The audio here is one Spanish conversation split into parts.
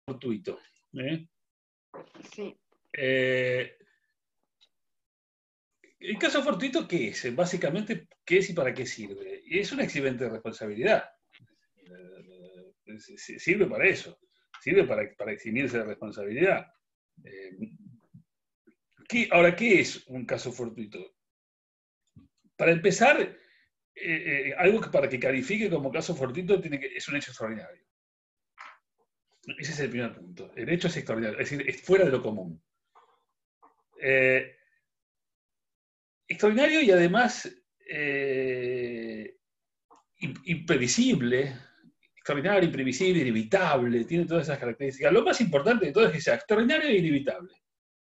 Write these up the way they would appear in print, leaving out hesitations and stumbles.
fortuito. Sí. El caso fortuito, ¿qué es? Básicamente, ¿qué es y para qué sirve? Es un accidente de responsabilidad. Sirve para eso. Sirve para eximirse de responsabilidad. Ahora, ¿qué es un caso fortuito? Para empezar, algo que para que califique como caso fortuito es un hecho extraordinario. Ese es el primer punto. El hecho es extraordinario, es decir, es fuera de lo común. Extraordinario y además imprevisible, extraordinario, imprevisible, inevitable, tiene todas esas características. Lo más importante de todo es que sea extraordinario e inevitable.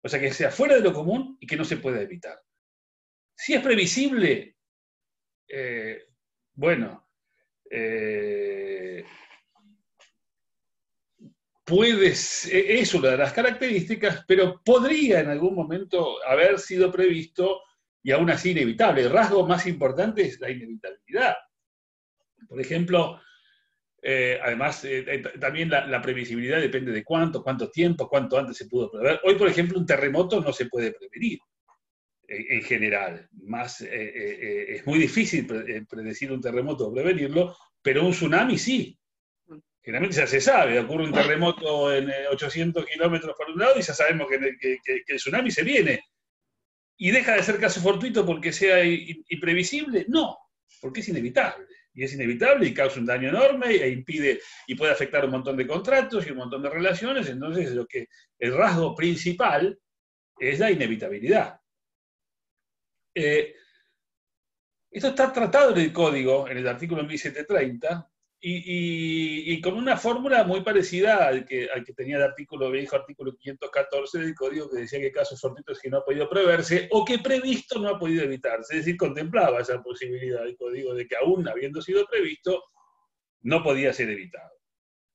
O sea, que sea fuera de lo común y que no se pueda evitar. Si es previsible, bueno, es una de las características, pero podría en algún momento haber sido previsto y aún así inevitable. El rasgo más importante es la inevitabilidad. Por ejemplo, además, también la previsibilidad depende de cuánto tiempo, cuánto antes se pudo prever. Hoy, por ejemplo, un terremoto no se puede prevenir en general. Es muy difícil predecir un terremoto o prevenirlo, pero un tsunami sí. Generalmente ya se sabe, ocurre un terremoto en 800 kilómetros por un lado y ya sabemos que el tsunami se viene. ¿Y deja de ser caso fortuito porque sea imprevisible? No, porque es inevitable. Y es inevitable y causa un daño enorme e impide y puede afectar un montón de contratos y un montón de relaciones. Entonces, el rasgo principal es la inevitabilidad. Esto está tratado en el código, en el artículo 1730, y con una fórmula muy parecida al que tenía el viejo artículo 514 del código, que decía que casos fortuitos que no ha podido preverse o que previsto no ha podido evitarse. Es decir, contemplaba esa posibilidad del código de que aún habiendo sido previsto, no podía ser evitado.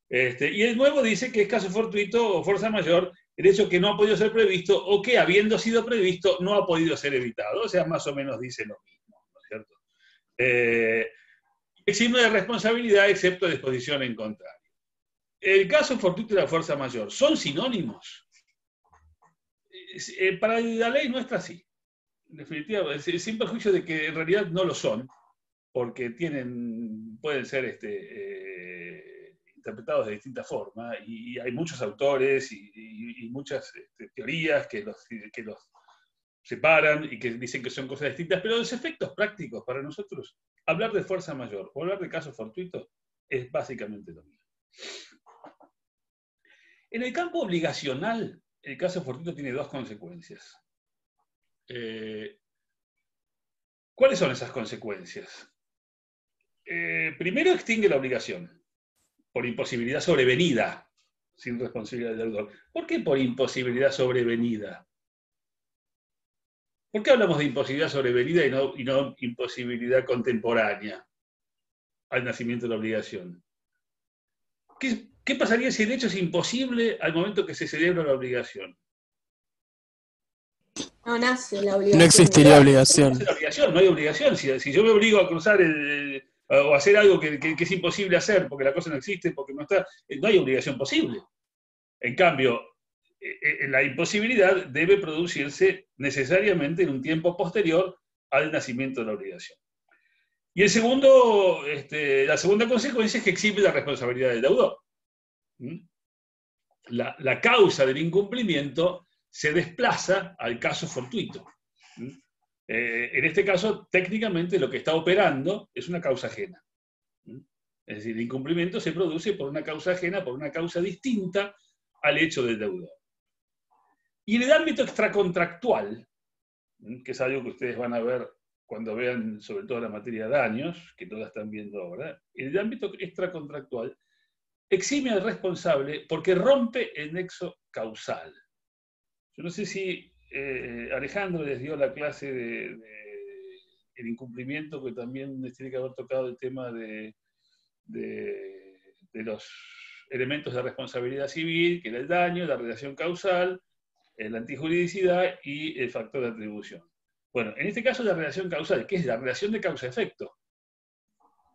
Y el nuevo dice que es caso fortuito o fuerza mayor el hecho que no ha podido ser previsto o que habiendo sido previsto no ha podido ser evitado. O sea, más o menos dice lo mismo, ¿no es cierto? Exime de responsabilidad excepto disposición en contrario. El caso fortuito y la fuerza mayor, ¿son sinónimos? Para la ley nuestra sí. En definitiva, sin perjuicio de que en realidad no lo son, porque pueden ser interpretados de distintas formas, y hay muchos autores y muchas teorías que los separan y que dicen que son cosas distintas, pero los efectos prácticos para nosotros, hablar de fuerza mayor o hablar de caso fortuito es básicamente lo mismo. En el campo obligacional, el caso fortuito tiene dos consecuencias. ¿Cuáles son esas consecuencias? Primero, extingue la obligación por imposibilidad sobrevenida, sin responsabilidad del deudor. ¿Por qué por imposibilidad sobrevenida? ¿Por qué hablamos de imposibilidad sobrevenida y no imposibilidad contemporánea al nacimiento de la obligación? ¿Qué pasaría si el hecho es imposible al momento que se celebra la obligación? No nace la obligación. No existiría obligación. No nace la obligación, no hay obligación. Si yo me obligo a cruzar o hacer algo que es imposible hacer porque la cosa no existe, porque no está, no hay obligación posible. En cambio, la imposibilidad debe producirse necesariamente en un tiempo posterior al nacimiento de la obligación. Y la segunda consecuencia es que exime la responsabilidad del deudor. La causa del incumplimiento se desplaza al caso fortuito. En este caso, técnicamente lo que está operando es una causa ajena. Es decir, el incumplimiento se produce por una causa ajena, por una causa distinta al hecho del deudor. Y en el ámbito extracontractual, que es algo que ustedes van a ver cuando vean sobre todo la materia de daños, que todas están viendo ahora, en el ámbito extracontractual exime al responsable porque rompe el nexo causal. Yo no sé si Alejandro les dio la clase de el incumplimiento, que también les tiene que haber tocado el tema de los elementos de responsabilidad civil, que era el daño, la relación causal, la antijuridicidad y el factor de atribución. Bueno, en este caso la relación causal, ¿qué es la relación de causa-efecto?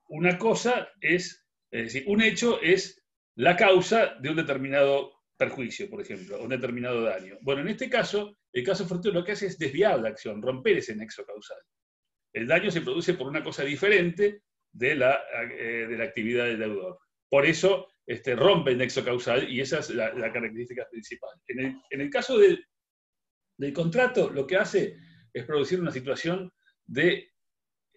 Una cosa es decir, un hecho es la causa de un determinado perjuicio, por ejemplo, o un determinado daño. Bueno, en este caso, el caso fortuito lo que hace es desviar la acción, romper ese nexo causal. El daño se produce por una cosa diferente de la actividad del deudor. Por eso rompe el nexo causal y esa es la característica principal. En el caso del contrato, lo que hace es producir una situación de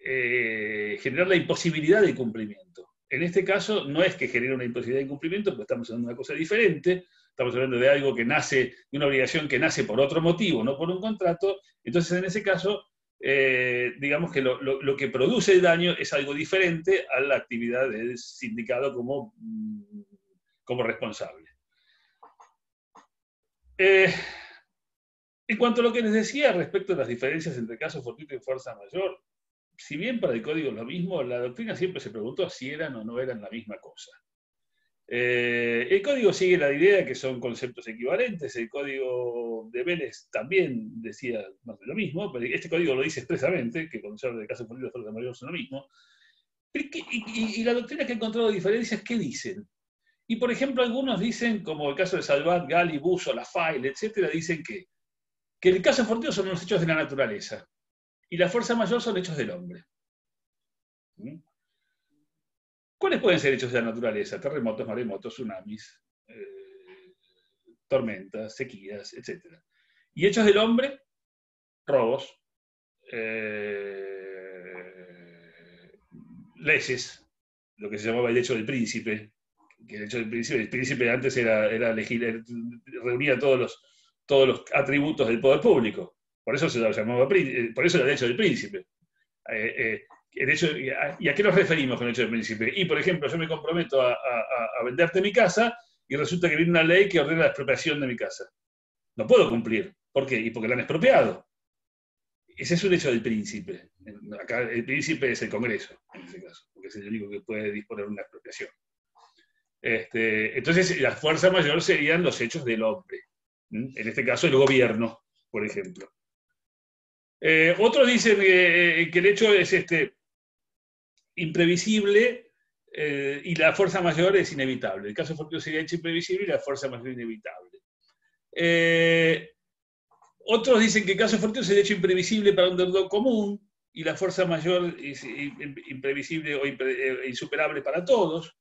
generar la imposibilidad de cumplimiento. En este caso, no es que genere una imposibilidad de incumplimiento, porque estamos hablando de una cosa diferente, estamos hablando de algo que nace, de una obligación que nace por otro motivo, no por un contrato. Entonces, en ese caso, digamos que lo que produce el daño es algo diferente a la actividad del sindicado como responsable. En cuanto a lo que les decía respecto a las diferencias entre caso fortuito y fuerza mayor, si bien para el código es lo mismo, la doctrina siempre se preguntó si eran o no eran la misma cosa. El código sigue la idea de que son conceptos equivalentes, el código de Vélez también decía más de lo mismo, pero este código lo dice expresamente, que cuando se habla de caso fortuito y fuerza mayor son lo mismo. Y la doctrina que ha encontrado diferencias, ¿qué dicen? Y por ejemplo, algunos dicen, como el caso de Salvat, Gali, Busso, Lafaille, etcétera, dicen que el caso fortuito son los hechos de la naturaleza y la fuerza mayor son hechos del hombre. ¿Cuáles pueden ser hechos de la naturaleza? Terremotos, maremotos, tsunamis, tormentas, sequías, etc. Y hechos del hombre, robos, leyes, lo que se llamaba el hecho del príncipe, que el príncipe antes era elegir, reunía todos los atributos del poder público. Por eso se lo llamaba por eso era el hecho del príncipe. ¿Y a qué nos referimos con el hecho del príncipe? Y, por ejemplo, yo me comprometo a venderte mi casa y resulta que viene una ley que ordena la expropiación de mi casa. No puedo cumplir. ¿Por qué? Y porque la han expropiado. Ese es un hecho del príncipe. Acá el príncipe es el Congreso, en ese caso, porque es el único que puede disponer una expropiación. Entonces, la fuerza mayor serían los hechos del hombre. En este caso, el gobierno, por ejemplo. Otros dicen que el hecho es imprevisible y la fuerza mayor es inevitable. El caso fortuito sería hecho imprevisible y la fuerza mayor inevitable. Otros dicen que el caso fortuito es el hecho imprevisible para un deudor común y la fuerza mayor es imprevisible o insuperable para todos.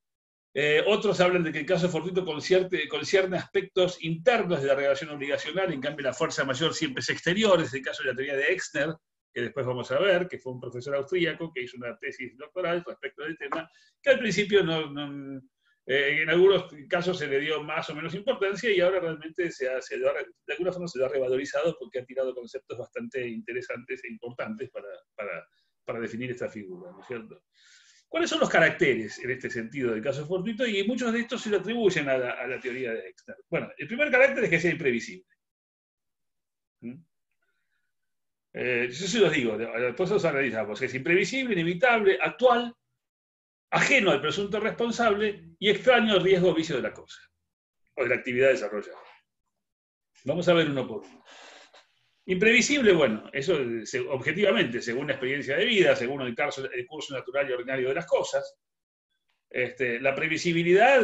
Otros hablan de que el caso fortuito concierne aspectos internos de la relación obligacional, en cambio la fuerza mayor siempre es exterior, es el caso de la teoría de Exner, que después vamos a ver, que fue un profesor austríaco que hizo una tesis doctoral respecto del tema, que al principio en algunos casos se le dio más o menos importancia y ahora realmente de alguna forma se lo ha revalorizado porque ha tirado conceptos bastante interesantes e importantes para definir esta figura, ¿no es cierto? ¿Cuáles son los caracteres en este sentido del caso fortuito? Y muchos de estos se lo atribuyen a la teoría de Exner. Bueno, el primer carácter es que sea imprevisible. Yo se los digo, después los analizamos. Es imprevisible, inevitable, actual, ajeno al presunto responsable y extraño al riesgo o vicio de la cosa, o de la actividad desarrollada. Vamos a ver uno por uno. Imprevisible, bueno, eso objetivamente, según la experiencia de vida, según el curso natural y ordinario de las cosas. La previsibilidad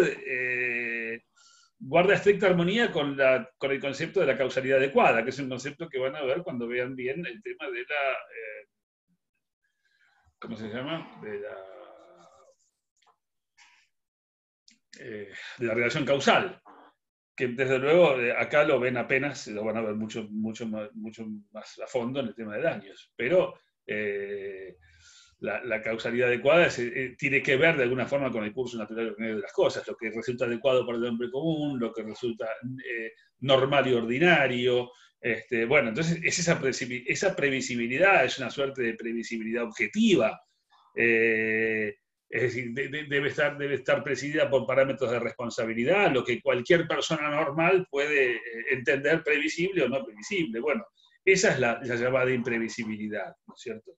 guarda estricta armonía con el concepto de la causalidad adecuada, que es un concepto que van a ver cuando vean bien el tema de la... ¿cómo se llama? De la relación causal. Que desde luego acá lo ven apenas, lo van a ver mucho más a fondo en el tema de daños, pero la causalidad adecuada tiene que ver de alguna forma con el curso natural y ordinario de las cosas, lo que resulta adecuado para el hombre común, lo que resulta normal y ordinario. Bueno, entonces es esa previsibilidad, es una suerte de previsibilidad objetiva. Es decir, debe estar presidida por parámetros de responsabilidad, lo que cualquier persona normal puede entender previsible o no previsible. Bueno, esa es la llamada imprevisibilidad, ¿no es cierto?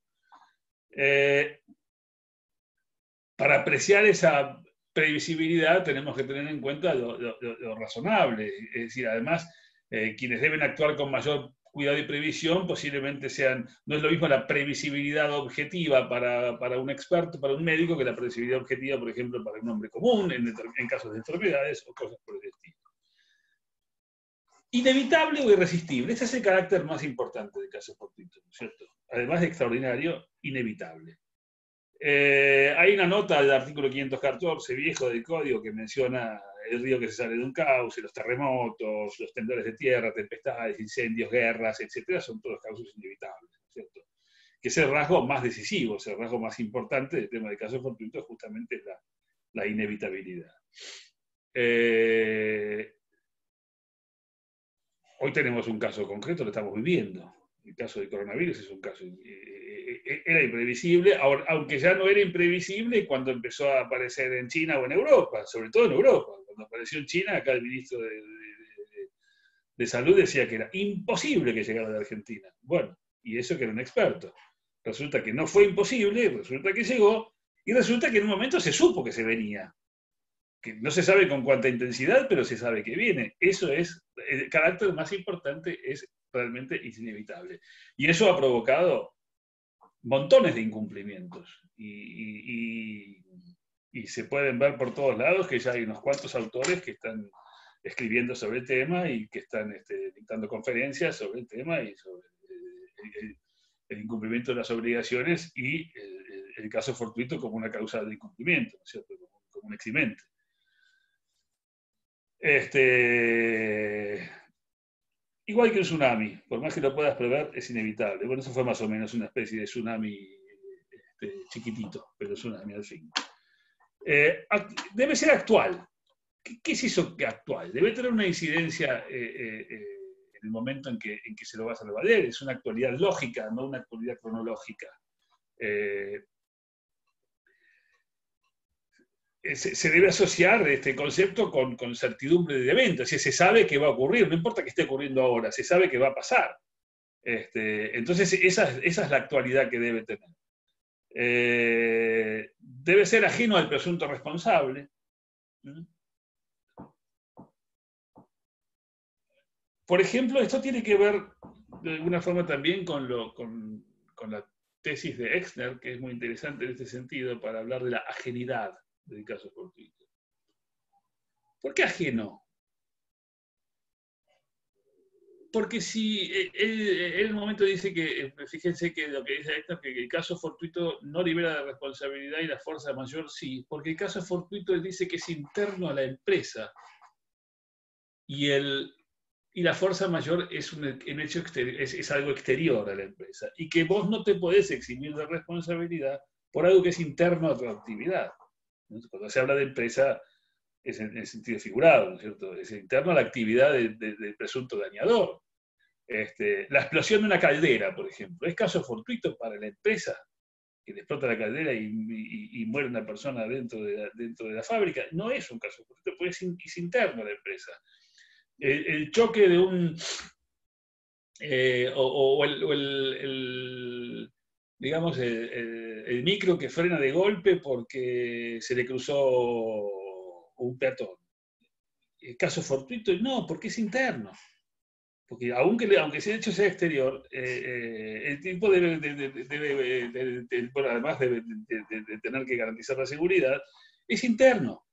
Para apreciar esa previsibilidad tenemos que tener en cuenta lo razonable. Es decir, además, quienes deben actuar con mayor cuidado y previsión posiblemente sean, no es lo mismo la previsibilidad objetiva para un experto, para un médico, que la previsibilidad objetiva, por ejemplo, para un hombre común, en casos de enfermedades o cosas por el estilo. Inevitable o irresistible, ese es el carácter más importante del caso fortuito, ¿no es cierto? Además de extraordinario, inevitable. Hay una nota del artículo 514 viejo del código que menciona el río que se sale de un cauce, los terremotos, los temblores de tierra, tempestades, incendios, guerras, etcétera, son todos causas inevitables, ¿no es cierto? Que es el rasgo más decisivo, es el rasgo más importante del tema del caso fortuito, justamente es la inevitabilidad. Hoy tenemos un caso concreto, lo estamos viviendo. El caso del coronavirus es un caso, era imprevisible, aunque ya no era imprevisible cuando empezó a aparecer en China o en Europa, sobre todo en Europa. Cuando apareció en China, acá el ministro de Salud decía que era imposible que llegara de Argentina. Bueno, y eso que era un experto. Resulta que no fue imposible, resulta que llegó, y resulta que en un momento se supo que se venía. Que no se sabe con cuánta intensidad, pero se sabe que viene. Eso es, el carácter más importante es realmente inevitable. Y eso ha provocado montones de incumplimientos. Y se pueden ver por todos lados que ya hay unos cuantos autores que están escribiendo sobre el tema y que están dictando conferencias sobre el tema y sobre el incumplimiento de las obligaciones y el caso fortuito como una causa de incumplimiento, ¿no es cierto? Como un eximente. Igual que un tsunami, por más que lo puedas prever, es inevitable. Bueno, eso fue más o menos una especie de tsunami chiquitito, pero tsunami al fin. Debe ser actual. ¿Qué es eso actual? Debe tener una incidencia en el momento en que se lo vas a valer. Es una actualidad lógica, no una actualidad cronológica. Se debe asociar este concepto con certidumbre de evento, es decir, se sabe que va a ocurrir, no importa que esté ocurriendo ahora, se sabe que va a pasar. Entonces, esa es la actualidad que debe tener. Debe ser ajeno al presunto responsable. Por ejemplo, esto tiene que ver de alguna forma también con la tesis de Exner, que es muy interesante en este sentido, para hablar de la ajenidad del caso fortuito. ¿Por qué ajeno? Porque si él en un momento dice que, fíjense que lo que dice esto, que el caso fortuito no libera de responsabilidad y la fuerza mayor sí, porque el caso fortuito él dice que es interno a la empresa y la fuerza mayor es un hecho es algo exterior a la empresa y que vos no te podés eximir de responsabilidad por algo que es interno a tu actividad. Cuando se habla de empresa es en el sentido figurado, ¿no es cierto? Es interno a la actividad del presunto dañador. La explosión de una caldera, por ejemplo, ¿es caso fortuito para la empresa que le explota la caldera y muere una persona dentro de la fábrica? No es un caso fortuito, porque es interno a la empresa. El choque de un... digamos, el micro que frena de golpe porque se le cruzó un peatón. ¿El caso fortuito? No, porque es interno. Porque aunque ese hecho sea exterior, el tipo debe bueno, además de tener que garantizar la seguridad, es interno.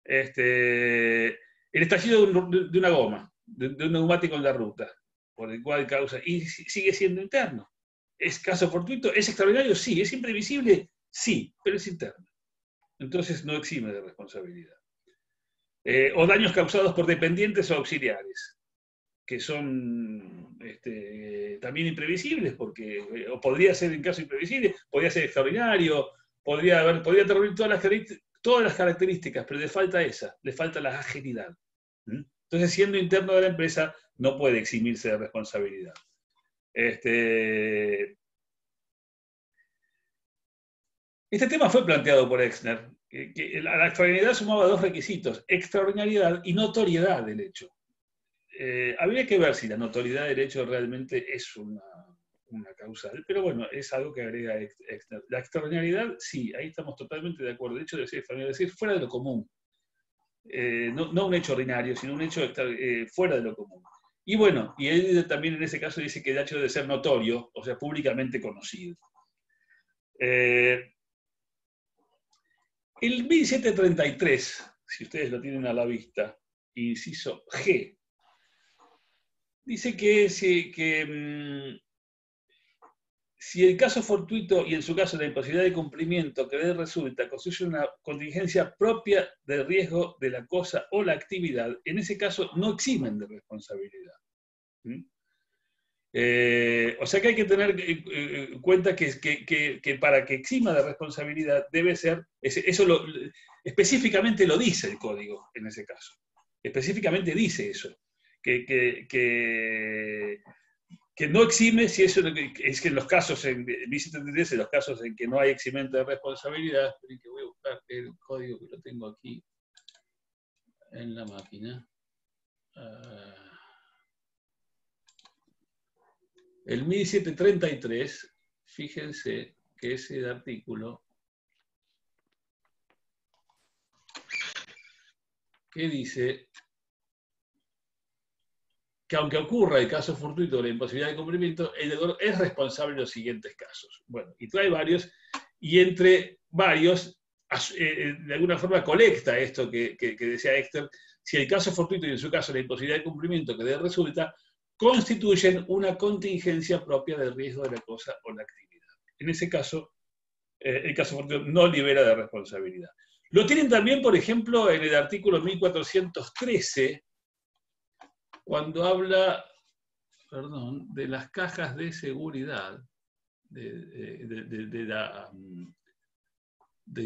El estallido de una goma, de un neumático en la ruta, por el cual causa, y sigue siendo interno. ¿Es caso fortuito? ¿Es extraordinario? Sí. ¿Es imprevisible? Sí, pero es interno. Entonces no exime de responsabilidad. O daños causados por dependientes o auxiliares, que son también imprevisibles, porque, o podría ser en caso imprevisible, podría ser extraordinario, podría reunir todas las características, pero le falta le falta la ajenidad. Entonces, siendo interno de la empresa, no puede eximirse de responsabilidad. Este tema fue planteado por Exner, que la extraordinariedad sumaba dos requisitos, extraordinariedad y notoriedad del hecho. Habría que ver si la notoriedad del hecho realmente es una causal, pero bueno, es algo que agrega Exner. La extraordinariedad, sí, ahí estamos totalmente de acuerdo. De hecho, debe ser fuera de lo común. No un hecho ordinario, sino un hecho fuera de lo común. Y bueno, y él también en ese caso dice que el hecho de ser notorio, o sea, públicamente conocido. El 1733, si ustedes lo tienen a la vista, inciso G, dice que si el caso fortuito y en su caso la imposibilidad de cumplimiento que de resulta constituye una contingencia propia del riesgo de la cosa o la actividad, en ese caso no eximen de responsabilidad. O sea que hay que tener en cuenta que para que exima de responsabilidad debe ser, eso específicamente lo dice el código en ese caso. Específicamente dice eso, que no exime si eso es que en los casos, en 1733, en los casos en que no hay eximento de responsabilidad, esperen que voy a buscar el código que lo tengo aquí en la máquina. El 1733, fíjense que ese artículo que dice que aunque ocurra el caso fortuito de la imposibilidad de cumplimiento, el deudor es responsable de los siguientes casos. Bueno, y trae varios, y entre varios, de alguna forma colecta esto que decía Héctor, si el caso fortuito y en su caso la imposibilidad de cumplimiento que de él resulta, constituyen una contingencia propia del riesgo de la cosa o la actividad. En ese caso, el caso fortuito no libera de responsabilidad. Lo tienen también, por ejemplo, en el artículo 1413, cuando habla, de las cajas de seguridad, del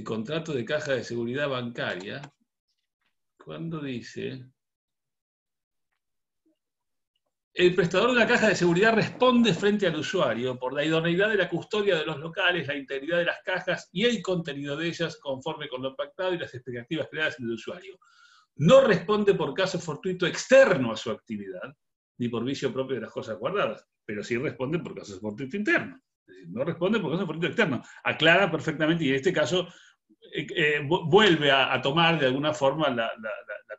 contrato de caja de seguridad bancaria, cuando dice: el prestador de la caja de seguridad responde frente al usuario por la idoneidad de la custodia de los locales, la integridad de las cajas y el contenido de ellas conforme con lo pactado y las expectativas creadas en el usuario. No responde por caso fortuito externo a su actividad, ni por vicio propio de las cosas guardadas, pero sí responde por caso fortuito interno. Es decir, no responde por caso fortuito externo. Aclara perfectamente, y en este caso vuelve a tomar de alguna forma la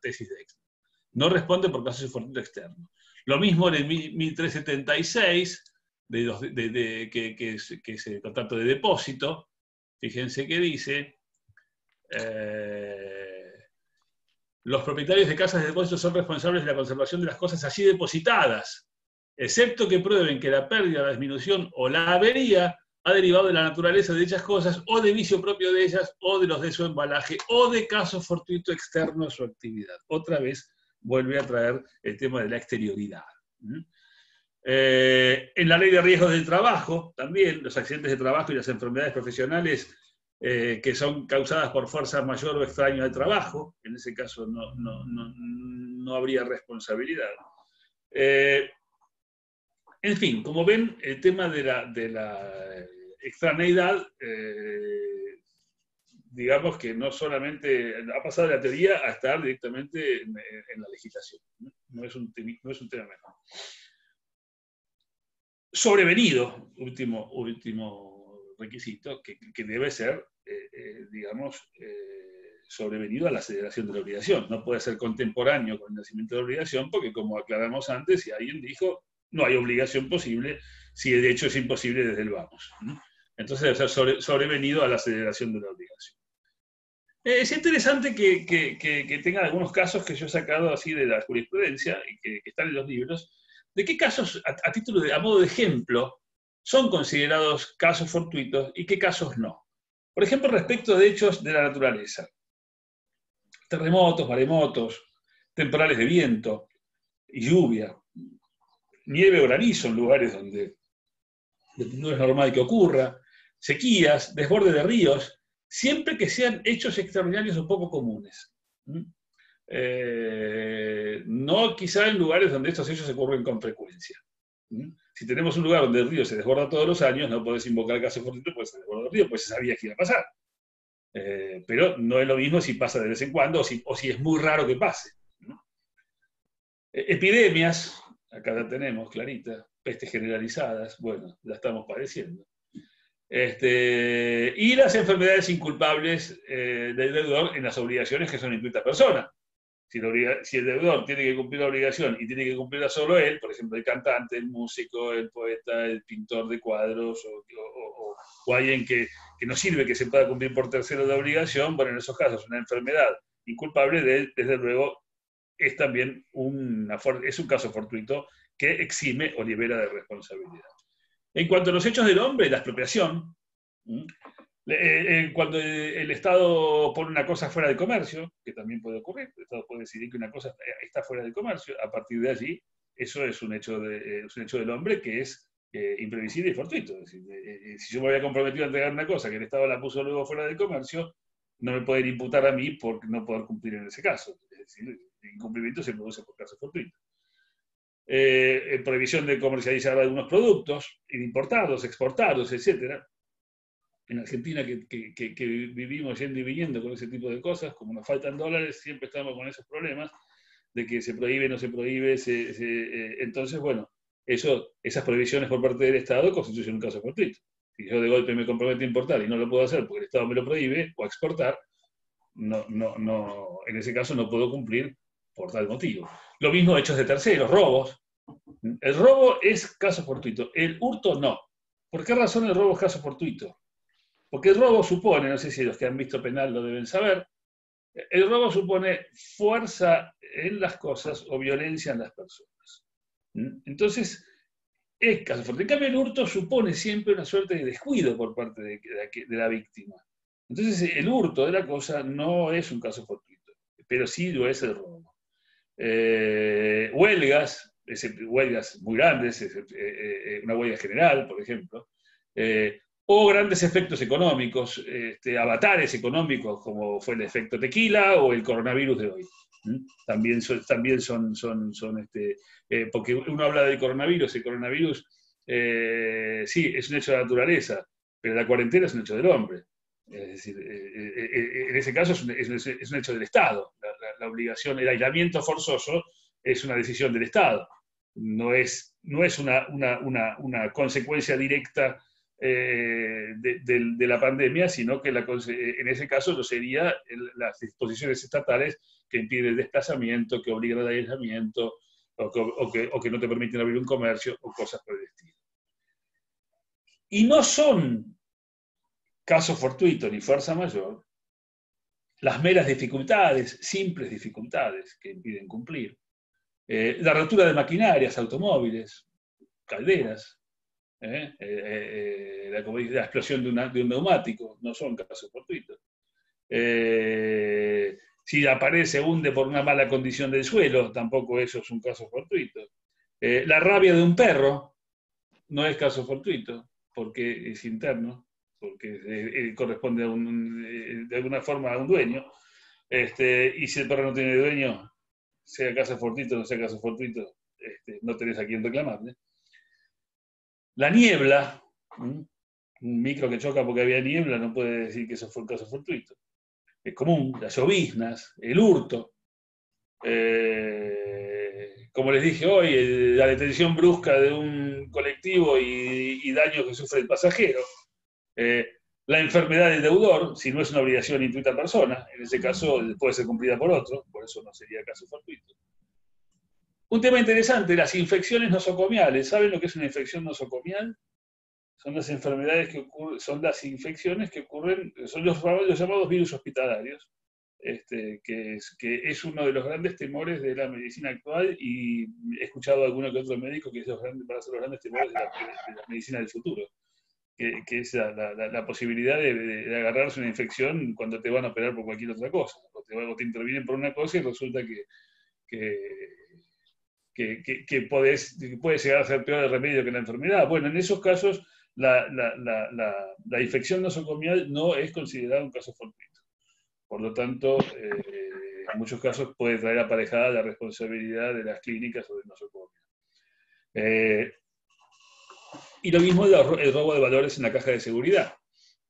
tesis de Exner. No responde por caso fortuito externo. Lo mismo en el 1376, que es el contrato de depósito. Fíjense que dice: los propietarios de casas de depósito son responsables de la conservación de las cosas allí depositadas, excepto que prueben que la pérdida, la disminución o la avería ha derivado de la naturaleza de dichas cosas, o de vicio propio de ellas, o de los de su embalaje, o de caso fortuito externo a su actividad. Otra vez vuelve a traer el tema de la exterioridad. En la ley de riesgos del trabajo, también, los accidentes de trabajo y las enfermedades profesionales que son causadas por fuerza mayor o extraña al trabajo, en ese caso no habría responsabilidad. En fin, como ven, el tema de la extraneidad, digamos que no solamente ha pasado de la teoría a estar directamente en la legislación. No es un tema menor. Sobrevenido, último requisito, que debe ser, digamos, sobrevenido a la aceleración de la obligación. No puede ser contemporáneo con el nacimiento de la obligación, porque como aclaramos antes, si alguien dijo, no hay obligación posible, si de hecho es imposible desde el vamos. Entonces debe ser sobrevenido a la aceleración de la obligación. Es interesante que tengan algunos casos que yo he sacado así de la jurisprudencia y que están en los libros, de qué casos, a modo de ejemplo, son considerados casos fortuitos y qué casos no. Por ejemplo, respecto de hechos de la naturaleza. Terremotos, maremotos, temporales de viento y lluvia, nieve o granizo en lugares donde no es normal que ocurra, sequías, desborde de ríos, siempre que sean hechos extraordinarios o poco comunes. No quizá en lugares donde estos hechos ocurren con frecuencia. Si tenemos un lugar donde el río se desborda todos los años, no podés invocar el caso fortuito porque se desborda el río, pues se sabía que iba a pasar. Pero no es lo mismo si pasa de vez en cuando o si es muy raro que pase. Epidemias, acá la tenemos clarita, pestes generalizadas, bueno, la estamos padeciendo. Y las enfermedades inculpables del deudor en las obligaciones que son inscritas personas. Si el deudor tiene que cumplir la obligación y tiene que cumplirla solo él, por ejemplo, el cantante, el músico, el poeta, el pintor de cuadros, o alguien que no sirve que se pueda cumplir por tercero la obligación, bueno, en esos casos una enfermedad inculpable de él, desde luego, es también un caso fortuito que exime o libera de responsabilidad. En cuanto a los hechos del hombre, la expropiación, cuando el Estado pone una cosa fuera del comercio, que también puede ocurrir, el Estado puede decidir que una cosa está fuera del comercio, a partir de allí, eso es un hecho del hombre que es imprevisible y fortuito. Es decir, si yo me había comprometido a entregar una cosa que el Estado la puso luego fuera del comercio, no me pueden imputar a mí por no poder cumplir en ese caso. Es decir, el incumplimiento se produce por caso fortuito. Prohibición de comercializar algunos productos, importados, exportados, etc. En Argentina, que vivimos yendo y viniendo con ese tipo de cosas, como nos faltan dólares, siempre estamos con esos problemas de que se prohíbe, no se prohíbe. Entonces, bueno, esas prohibiciones por parte del Estado constituyen un caso fortuito. Si yo de golpe me comprometo a importar y no lo puedo hacer porque el Estado me lo prohíbe, o a exportar, en ese caso no puedo cumplir por tal motivo. Lo mismo hechos de terceros, robos. El robo es caso fortuito, el hurto no. ¿Por qué razón el robo es caso fortuito? Porque el robo supone, no sé si los que han visto penal lo deben saber, el robo supone fuerza en las cosas o violencia en las personas. Entonces, es caso fortuito. En cambio, el hurto supone siempre una suerte de descuido por parte de la víctima. Entonces, el hurto de la cosa no es un caso fortuito, pero sí lo es el robo. Huelgas muy grandes, una huelga general, por ejemplo, o grandes efectos económicos, avatares económicos, como fue el efecto tequila o el coronavirus de hoy. También son porque uno habla del coronavirus, el coronavirus sí, es un hecho de la naturaleza, pero la cuarentena es un hecho del hombre. Es decir, en ese caso es un hecho del Estado. La obligación, el aislamiento forzoso es una decisión del Estado. No es una consecuencia directa de la pandemia, sino que en ese caso no sería las disposiciones estatales que impiden el desplazamiento, que obligan al aislamiento, o que no te permiten abrir un comercio, o cosas por el estilo. Y no son caso fortuito ni fuerza mayor las meras dificultades, simples dificultades que impiden cumplir. La rotura de maquinarias, automóviles, calderas, la explosión de un neumático, no son casos fortuitos. Si la pared se hunde por una mala condición del suelo, tampoco eso es un caso fortuito. La rabia de un perro no es caso fortuito, porque es interno, porque corresponde de alguna forma a un dueño. Y si el perro no tiene dueño, sea caso fortuito o no sea caso fortuito, no tenés a quién reclamarle. La niebla, un micro que choca porque había niebla, no puede decir que eso fue un caso fortuito. Es común, las lloviznas, el hurto. Como les dije hoy, la detención brusca de un colectivo y daño que sufre el pasajero. La enfermedad del deudor, si no es una obligación intuita persona, en ese caso puede ser cumplida por otro, por eso no sería caso fortuito. Un tema interesante, las infecciones nosocomiales. ¿Saben lo que es una infección nosocomial? Son las enfermedades que ocurren, son las infecciones que ocurren, son los llamados virus hospitalarios, que es uno de los grandes temores de la medicina actual, y he escuchado a alguno que otro médico que van a ser los grandes temores de la medicina del futuro, que es la posibilidad de agarrarse una infección cuando te van a operar por cualquier otra cosa, o te intervienen por una cosa y resulta que puede llegar a ser peor el remedio que la enfermedad. Bueno, en esos casos la infección nosocomial no es considerada un caso fortuito. Por lo tanto, en muchos casos puede traer aparejada la responsabilidad de las clínicas o del nosocomio. Y lo mismo el robo de valores en la caja de seguridad.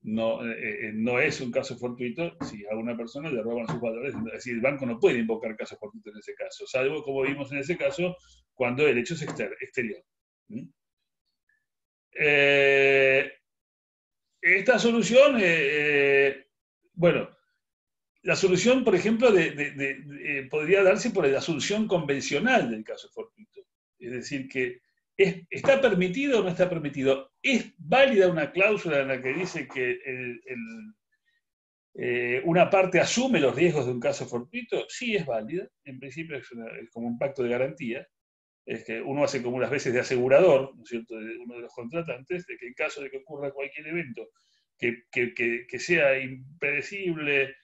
No es un caso fortuito si a una persona le roban sus valores. Es decir, el banco no puede invocar caso fortuito en ese caso, salvo, como vimos en ese caso, cuando el hecho es exterior. Esta solución, bueno, La solución, por ejemplo, podría darse por la solución convencional del caso fortuito. Es decir, que ¿está permitido o no está permitido? ¿Es válida una cláusula en la que dice que una parte asume los riesgos de un caso fortuito? Sí, es válida. En principio es como un pacto de garantía. Es que uno hace como unas veces de asegurador, ¿no es cierto?, de uno de los contratantes, de que en caso de que ocurra cualquier evento que sea impredecible,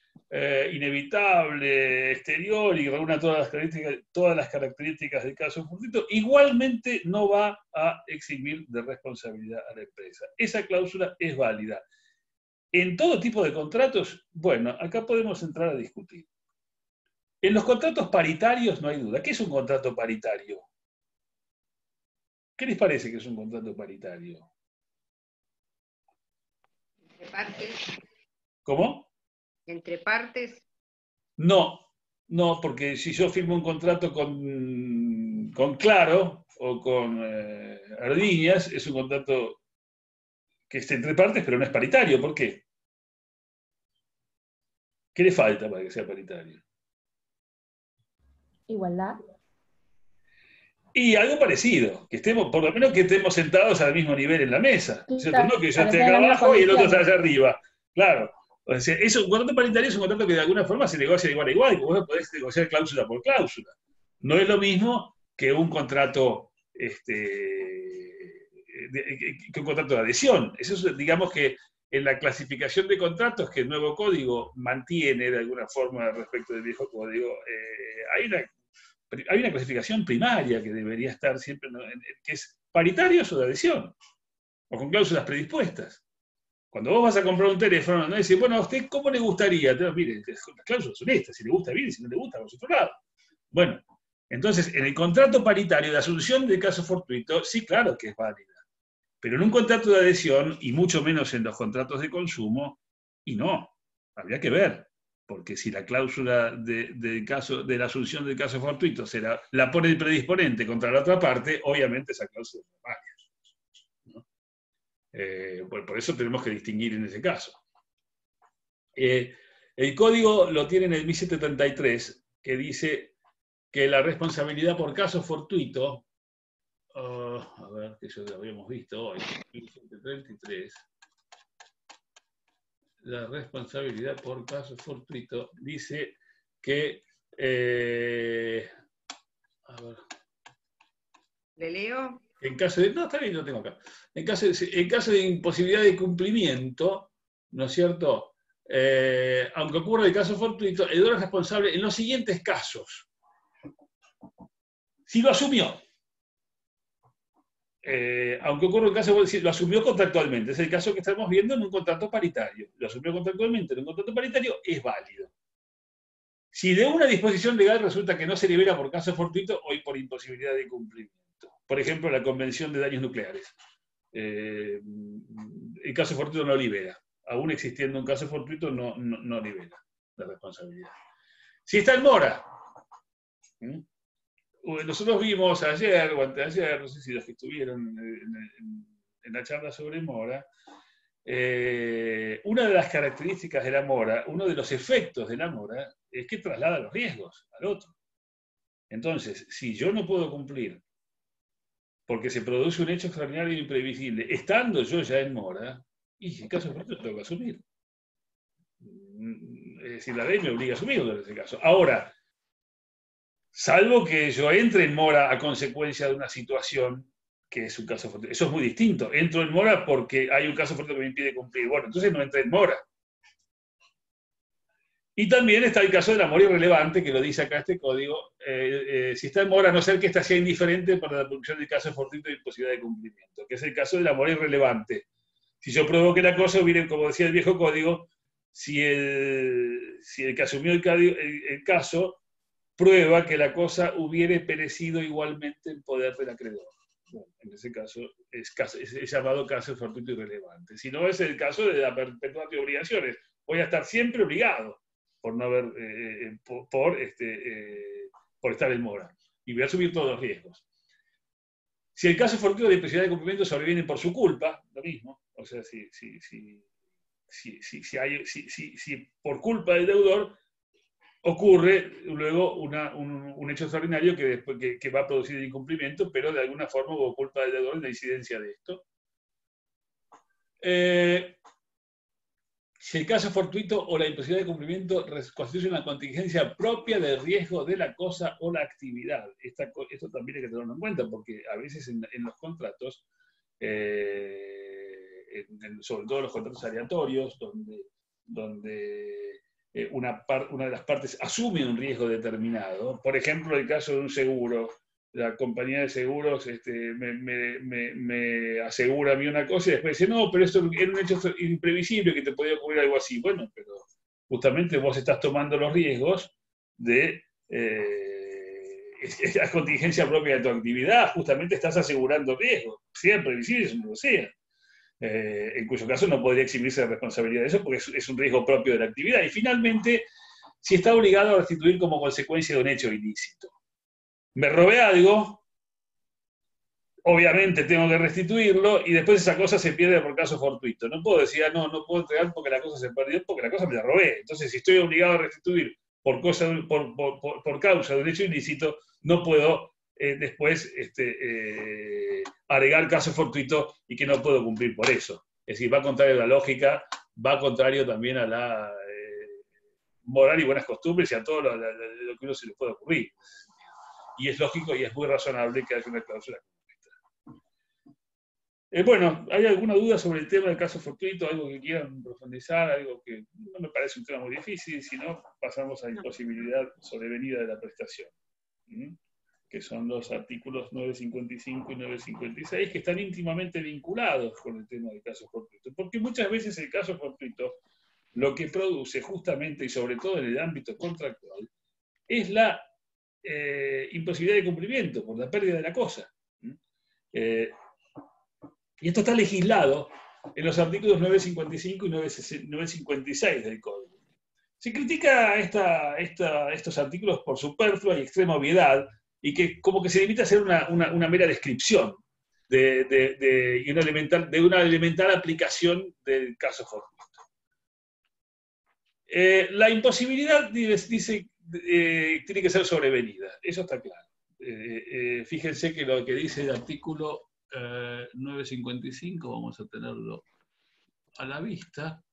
inevitable, exterior y que reúna todas las características del caso fortuito, igualmente no va a eximir de responsabilidad a la empresa. Esa cláusula es válida. En todo tipo de contratos, bueno, acá podemos entrar a discutir. En los contratos paritarios no hay duda. ¿Qué es un contrato paritario? ¿Qué les parece que es un contrato paritario? Entre partes. ¿Cómo? Entre partes. No, porque si yo firmo un contrato con Claro o con Ardiñas, es un contrato que está entre partes, pero no es paritario. ¿Por qué? ¿Qué le falta para que sea paritario? Igualdad. Y algo parecido, que estemos, por lo menos que estemos sentados al mismo nivel en la mesa, ¿cierto? No que yo esté acá abajo y el otro está allá arriba. Claro. O sea, un contrato paritario es un contrato que de alguna forma se negocia de igual a igual, y vos podés negociar cláusula por cláusula. No es lo mismo que un contrato, que un contrato de adhesión. Eso es, digamos que en la clasificación de contratos que el nuevo código mantiene de alguna forma respecto del viejo código, hay una clasificación primaria que debería estar siempre, ¿no?, que es paritarios o de adhesión, o con cláusulas predispuestas. Cuando vos vas a comprar un teléfono, no decís, bueno, ¿a usted cómo le gustaría? Mire, las cláusulas son estas, si le gusta bien, si no le gusta, vamos a otro lado. Bueno, entonces, en el contrato paritario de asunción de caso fortuito, sí, claro que es válida. Pero en un contrato de adhesión, y mucho menos en los contratos de consumo, y no, habría que ver. Porque si la cláusula de la asunción del caso fortuito la pone el predisponente contra la otra parte, obviamente esa cláusula no vale. Por eso tenemos que distinguir en ese caso. El código lo tiene en el 1733, que dice que la responsabilidad por caso fortuito, a ver, que eso lo habíamos visto hoy, 1733, la responsabilidad por caso fortuito dice que, a ver, ¿Le leo? en caso de, no, está bien, lo tengo acá. En caso de imposibilidad de cumplimiento, ¿no es cierto?, aunque ocurra el caso fortuito, el deudor es responsable en los siguientes casos. Si lo asumió, aunque ocurra el caso, si lo asumió contractualmente, es el caso que estamos viendo en un contrato paritario. Lo asumió contractualmente en un contrato paritario, es válido. Si de una disposición legal resulta que no se libera por caso fortuito o por imposibilidad de cumplimiento. Por ejemplo, la Convención de Daños Nucleares. El caso fortuito no libera. Aún existiendo un caso fortuito, no libera la responsabilidad. Si está en mora, nosotros vimos ayer o anteayer, no sé si los que estuvieron en la charla sobre mora, una de las características de la mora, uno de los efectos de la mora, es que traslada los riesgos al otro. Entonces, si yo no puedo cumplir porque se produce un hecho extraordinario e imprevisible, estando yo ya en mora, y en caso de fortuito tengo que asumir. Es decir, la ley me obliga a asumirlo en ese caso. Ahora, salvo que yo entre en mora a consecuencia de una situación que es un caso fortuito. Eso es muy distinto. Entro en mora porque hay un caso fortuito que me impide cumplir. Bueno, entonces no entré en mora. Y también está el caso de la mora irrelevante, que lo dice acá este código. Si está en mora, a no ser que ésta sea indiferente para la producción del caso fortuito de imposibilidad de cumplimiento, que es el caso de la mora irrelevante. Si yo provoqué la cosa, hubiera, como decía el viejo código, si el que asumió el caso prueba que la cosa hubiere perecido igualmente en poder del acreedor. Bueno, en ese caso es llamado caso fortuito irrelevante. Si no, es el caso de la perpetuidad de obligaciones. Voy a estar siempre obligado por no haber, por estar en mora. Y voy a asumir todos los riesgos. Si el caso fortuito de imposibilidad de cumplimiento sobreviene por su culpa, lo mismo. O sea, si por culpa del deudor ocurre luego un hecho extraordinario que, después, que va a producir el incumplimiento, pero de alguna forma hubo culpa del deudor en la incidencia de esto. Si el caso fortuito o la imposibilidad de cumplimiento constituye una contingencia propia del riesgo de la cosa o la actividad. Esto también hay que tenerlo en cuenta, porque a veces en los contratos, sobre todo los contratos aleatorios, donde una de las partes asume un riesgo determinado. Por ejemplo, el caso de un seguro. La compañía de seguros me asegura a mí una cosa y después dice, no, pero esto era un hecho imprevisible que te podía ocurrir algo así. Bueno, pero justamente vos estás tomando los riesgos de la contingencia propia de tu actividad, justamente estás asegurando riesgos, sean previsibles o no lo sean. En cuyo caso no podría eximirse de responsabilidad de eso porque es un riesgo propio de la actividad. Y finalmente, si está obligado a restituir como consecuencia de un hecho ilícito. Me robé algo, obviamente tengo que restituirlo, y después esa cosa se pierde por caso fortuito. No puedo decir, no puedo entregar porque la cosa se perdió, porque la cosa me la robé. Entonces, si estoy obligado a restituir por causa de un hecho ilícito, no puedo después agregar caso fortuito y que no puedo cumplir por eso. Es decir, va contrario a la lógica, va contrario también a la moral y buenas costumbres y a todo lo que uno se le puede ocurrir. Y es lógico y es muy razonable que haya una cláusula como esta. Bueno, ¿hay alguna duda sobre el tema del caso fortuito? ¿Algo que quieran profundizar? Algo que no me parece un tema muy difícil, si no, pasamos a la imposibilidad sobrevenida de la prestación, que son los artículos 955 y 956, que están íntimamente vinculados con el tema del caso fortuito. Porque muchas veces el caso fortuito lo que produce justamente y sobre todo en el ámbito contractual es la imposibilidad de cumplimiento por la pérdida de la cosa. Y esto está legislado en los artículos 955 y 956 del Código. Se critica estos artículos por superflua y extrema obviedad, y que como que se limita a ser una mera descripción de una elemental aplicación del caso fortuito. La imposibilidad, dice, tiene que ser sobrevenida, eso está claro. Fíjense que lo que dice el artículo 955, vamos a tenerlo a la vista.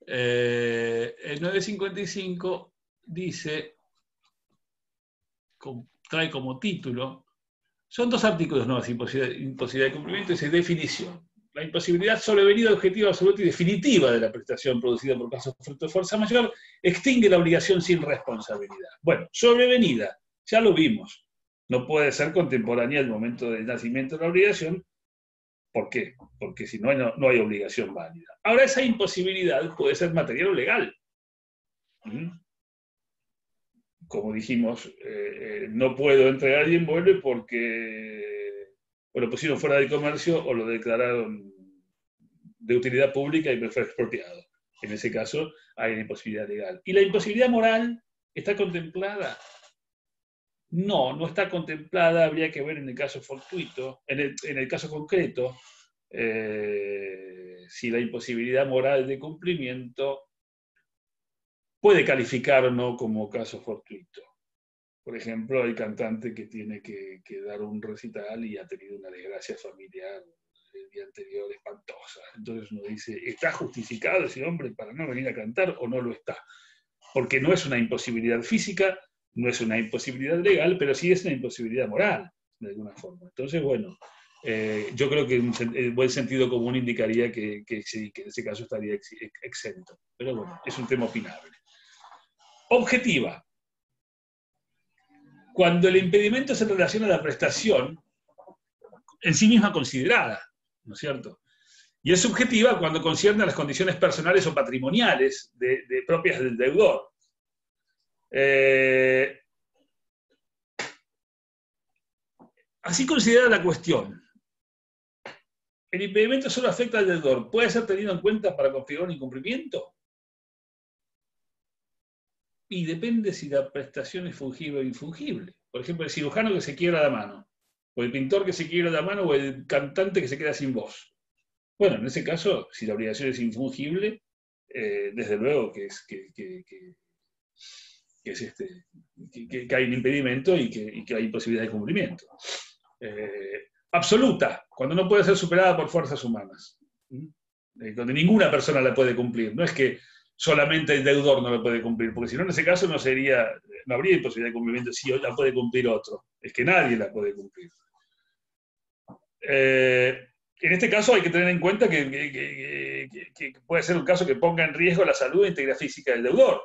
El 955 dice, trae como título, son dos artículos nuevos, imposibilidad de cumplimiento, dice definición. La imposibilidad sobrevenida objetiva, absoluta y definitiva de la prestación producida por caso de fuerza mayor extingue la obligación sin responsabilidad. Bueno, sobrevenida, ya lo vimos. No puede ser contemporánea al momento del nacimiento de la obligación. ¿Por qué? Porque si no hay obligación válida. Ahora, esa imposibilidad puede ser material o legal. Como dijimos, no puedo entregar el inmueble porque o lo pusieron fuera del comercio o lo declararon de utilidad pública y me fue expropiado. En ese caso hay una imposibilidad legal. ¿Y la imposibilidad moral está contemplada? No está contemplada, habría que ver en el caso fortuito, en el caso concreto, si la imposibilidad moral de cumplimiento puede calificar o no como caso fortuito. Por ejemplo, hay cantante que tiene que dar un recital y ha tenido una desgracia familiar el día anterior espantosa. Entonces uno dice, ¿está justificado ese hombre para no venir a cantar o no lo está? Porque no es una imposibilidad física, no es una imposibilidad legal, pero sí es una imposibilidad moral, de alguna forma. Entonces, bueno, yo creo que el buen sentido común indicaría que en ese caso estaría exento. Pero bueno, es un tema opinable. Objetiva. Cuando el impedimento se relaciona a la prestación, en sí misma considerada, ¿no es cierto? Y es subjetiva cuando concierne a las condiciones personales o patrimoniales propias del deudor. Así considerada la cuestión, ¿el impedimento solo afecta al deudor? ¿Puede ser tenido en cuenta para configurar un incumplimiento? Y depende si la prestación es fungible o infungible. Por ejemplo, el cirujano que se quiebra la mano, o el pintor que se quiebra la mano, o el cantante que se queda sin voz. Bueno, en ese caso, si la obligación es infungible, desde luego que hay un impedimento y que hay imposibilidad de cumplimiento. Absoluta, cuando no puede ser superada por fuerzas humanas, donde ninguna persona la puede cumplir. No es que solamente el deudor no lo puede cumplir, porque si no, en ese caso no habría imposibilidad de cumplimiento si la puede cumplir otro. Es que nadie la puede cumplir. En este caso hay que tener en cuenta que puede ser un caso que ponga en riesgo la salud e integridad física del deudor.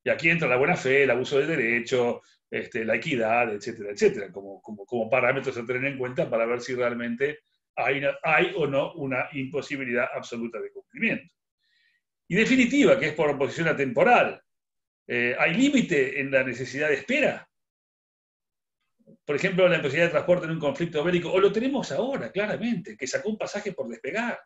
Y aquí entra la buena fe, el abuso del derecho, la equidad, etcétera, etcétera, como parámetros a tener en cuenta para ver si realmente hay o no una imposibilidad absoluta de cumplimiento. Y definitiva, que es por oposición atemporal. ¿Hay límite en la necesidad de espera? Por ejemplo, la imposibilidad de transporte en un conflicto bélico, o lo tenemos ahora, claramente, que sacó un pasaje por despegar,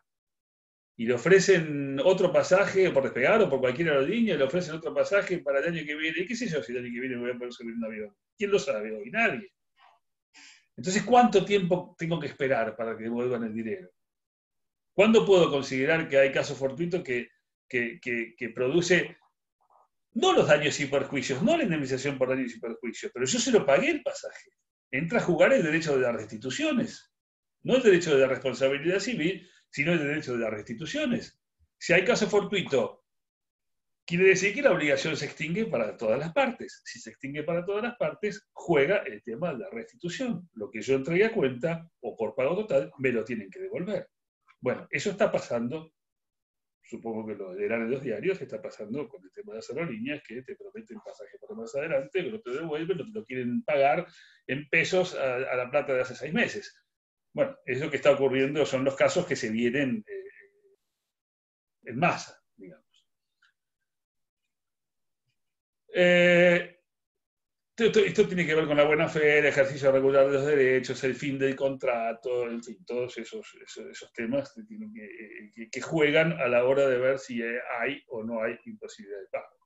y le ofrecen otro pasaje por despegar o por cualquier aerolínea, le ofrecen otro pasaje para el año que viene. ¿Y qué sé yo si el año que viene voy a poder subir un avión? ¿Quién lo sabe hoy? Nadie. Entonces, ¿cuánto tiempo tengo que esperar para que devuelvan el dinero? ¿Cuándo puedo considerar que hay casos fortuitos que produce no los daños y perjuicios, no la indemnización por daños y perjuicios, pero yo se lo pagué el pasaje? Entra a jugar el derecho de las restituciones, no el derecho de la responsabilidad civil, sino el derecho de las restituciones. Si hay caso fortuito, quiere decir que la obligación se extingue para todas las partes. Si se extingue para todas las partes, juega el tema de la restitución. Lo que yo entregué a cuenta, o por pago total, me lo tienen que devolver. Bueno, eso está pasando, supongo que lo leerán en los diarios, está pasando con el tema de las aerolíneas, que te prometen pasaje para más adelante, que no te devuelven, no te lo quieren pagar en pesos a la plata de hace 6 meses. Bueno, eso que está ocurriendo son los casos que se vienen en masa, digamos. Esto tiene que ver con la buena fe, el ejercicio regular de los derechos, el fin del contrato, en fin, todos esos temas que juegan a la hora de ver si hay o no hay imposibilidad de pago.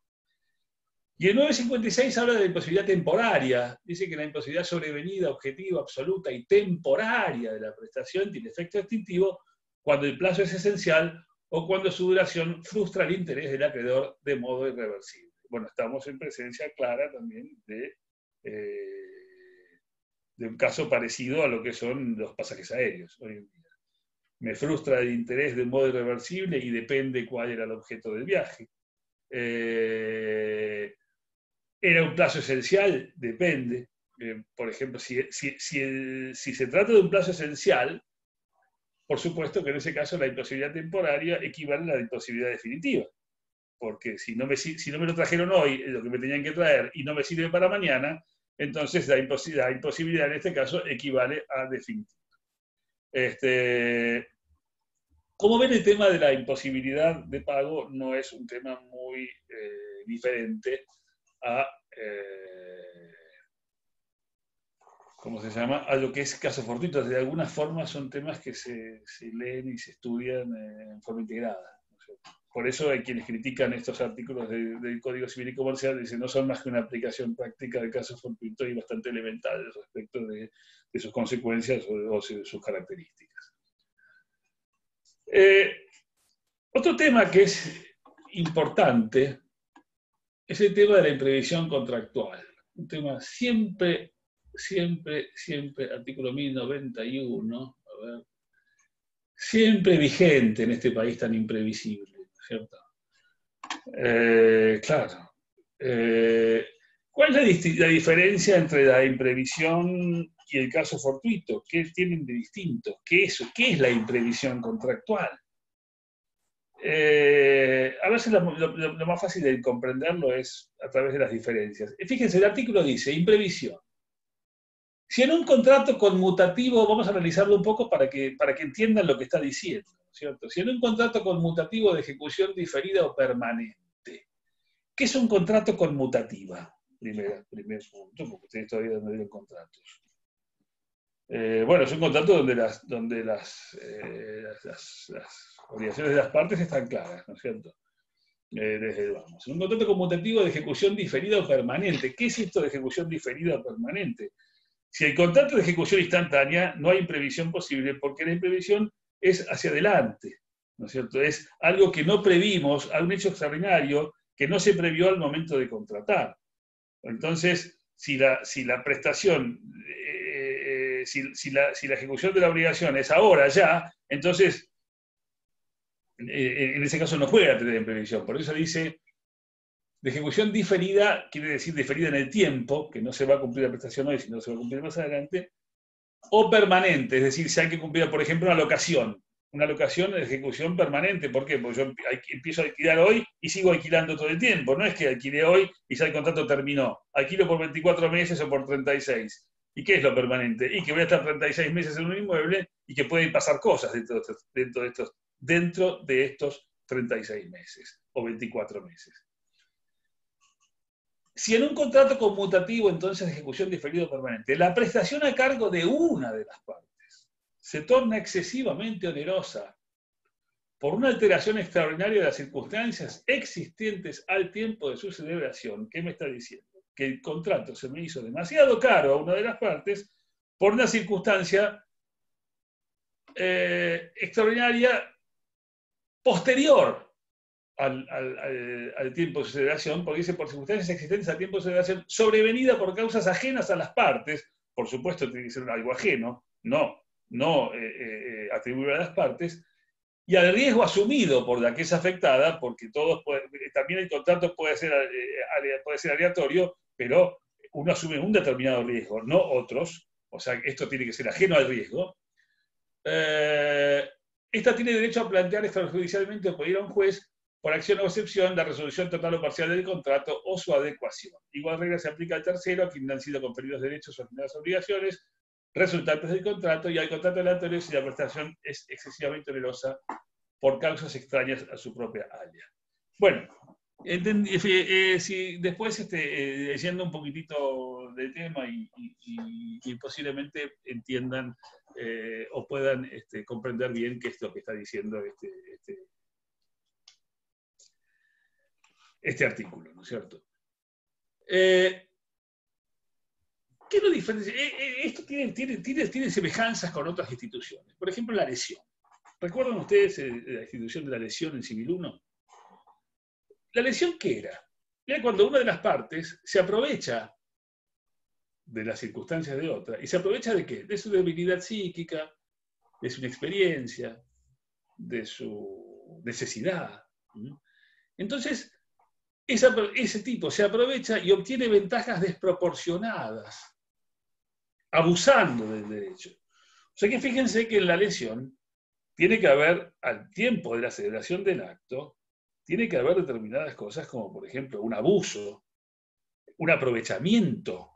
Y el 956 habla de la imposibilidad temporaria. Dice que la imposibilidad sobrevenida, objetiva, absoluta y temporaria de la prestación tiene efecto extintivo cuando el plazo es esencial o cuando su duración frustra el interés del acreedor de modo irreversible. Bueno, estamos en presencia clara también de un caso parecido a lo que son los pasajes aéreos hoy en día. Me frustra el interés de modo irreversible y depende cuál era el objeto del viaje. ¿Era un plazo esencial? Depende. Por ejemplo, si se trata de un plazo esencial, por supuesto que en ese caso la imposibilidad temporaria equivale a la imposibilidad definitiva. Porque si no me lo trajeron hoy, lo que me tenían que traer, y no me sirve para mañana, entonces la imposibilidad en este caso equivale a definitiva. Como ven, el tema de la imposibilidad de pago no es un tema muy diferente a ¿cómo se llama? A lo que es caso fortuito. De alguna forma son temas que se leen y se estudian en forma integrada, ¿no es cierto? Por eso hay quienes critican estos artículos del Código Civil y Comercial, dicen no son más que una aplicación práctica del caso fortuito y bastante elemental respecto de sus consecuencias o sus características. Otro tema que es importante es el tema de la imprevisión contractual. Un tema siempre, artículo 1091, a ver, siempre vigente en este país tan imprevisible, ¿cierto? Claro. ¿Cuál es la diferencia entre la imprevisión y el caso fortuito? ¿Qué tienen de distinto? ¿Qué es la imprevisión contractual? A veces lo más fácil de comprenderlo es a través de las diferencias. Fíjense, el artículo dice, imprevisión. Si en un contrato conmutativo, vamos a analizarlo un poco para que entiendan lo que está diciendo, ¿cierto? Si en un contrato conmutativo de ejecución diferida o permanente, ¿qué es un contrato conmutativa? Primer punto, porque ustedes todavía no dieron contratos. Bueno, es un contrato donde las obligaciones de las partes están claras, ¿no es cierto? Desde vamos. Un contrato conmutativo de ejecución diferida o permanente. ¿Qué es esto de ejecución diferida o permanente? Si el contrato de ejecución instantánea, no hay imprevisión posible, porque la imprevisión es hacia adelante. ¿no es cierto? Es algo que no previmos, un hecho extraordinario que no se previó al momento de contratar. Entonces, si la prestación, si la ejecución de la obligación es ahora, ya, entonces, en ese caso no juega la teoría de previsión. Por eso dice, de ejecución diferida, quiere decir diferida en el tiempo, que no se va a cumplir la prestación hoy, sino se va a cumplir más adelante, o permanente, es decir, si hay que cumplir, por ejemplo, una locación de ejecución permanente. ¿Por qué? Porque yo empiezo a alquilar hoy y sigo alquilando todo el tiempo. No es que alquilé hoy y ya el contrato terminó. Alquilo por 24 meses o por 36. ¿Y qué es lo permanente? Y que voy a estar 36 meses en un inmueble y que pueden pasar cosas dentro de estos 36 meses o 24 meses. Si en un contrato conmutativo, entonces de ejecución diferida o permanente, la prestación a cargo de una de las partes se torna excesivamente onerosa por una alteración extraordinaria de las circunstancias existentes al tiempo de su celebración, ¿qué me está diciendo? Que el contrato se me hizo demasiado caro a una de las partes por una circunstancia extraordinaria posterior al tiempo de su celebración, porque dice por circunstancias existentes al tiempo de celebración, sobrevenida por causas ajenas a las partes, por supuesto tiene que ser algo ajeno, no atribuible a las partes, y al riesgo asumido por la que es afectada, porque también el contrato puede ser aleatorio, pero uno asume un determinado riesgo, no otros, o sea, esto tiene que ser ajeno al riesgo. Esta tiene derecho a plantear extrajudicialmente o pedir a un juez, por acción o excepción, la resolución total o parcial del contrato o su adecuación. Igual regla se aplica al tercero, a quien han sido conferidos derechos o asignadas obligaciones resultantes del contrato, y al contrato aleatorio si la prestación es excesivamente onerosa por causas extrañas a su propia área. Bueno, si después leyendo un poquitito del tema y posiblemente entiendan o puedan comprender bien qué es lo que está diciendo este artículo, ¿no es cierto? ¿Qué lo diferencia? Esto tiene semejanzas con otras instituciones. Por ejemplo, la lesión. ¿Recuerdan ustedes la institución de la lesión en Civil 1? ¿La lesión qué era? Era cuando una de las partes se aprovecha de las circunstancias de otra. ¿Y se aprovecha de qué? De su debilidad psíquica, de su inexperiencia, de su necesidad. Entonces, ese tipo se aprovecha y obtiene ventajas desproporcionadas, abusando del derecho. O sea que fíjense que en la lesión tiene que haber, al tiempo de la celebración del acto, tiene que haber determinadas cosas como, por ejemplo, un abuso, un aprovechamiento,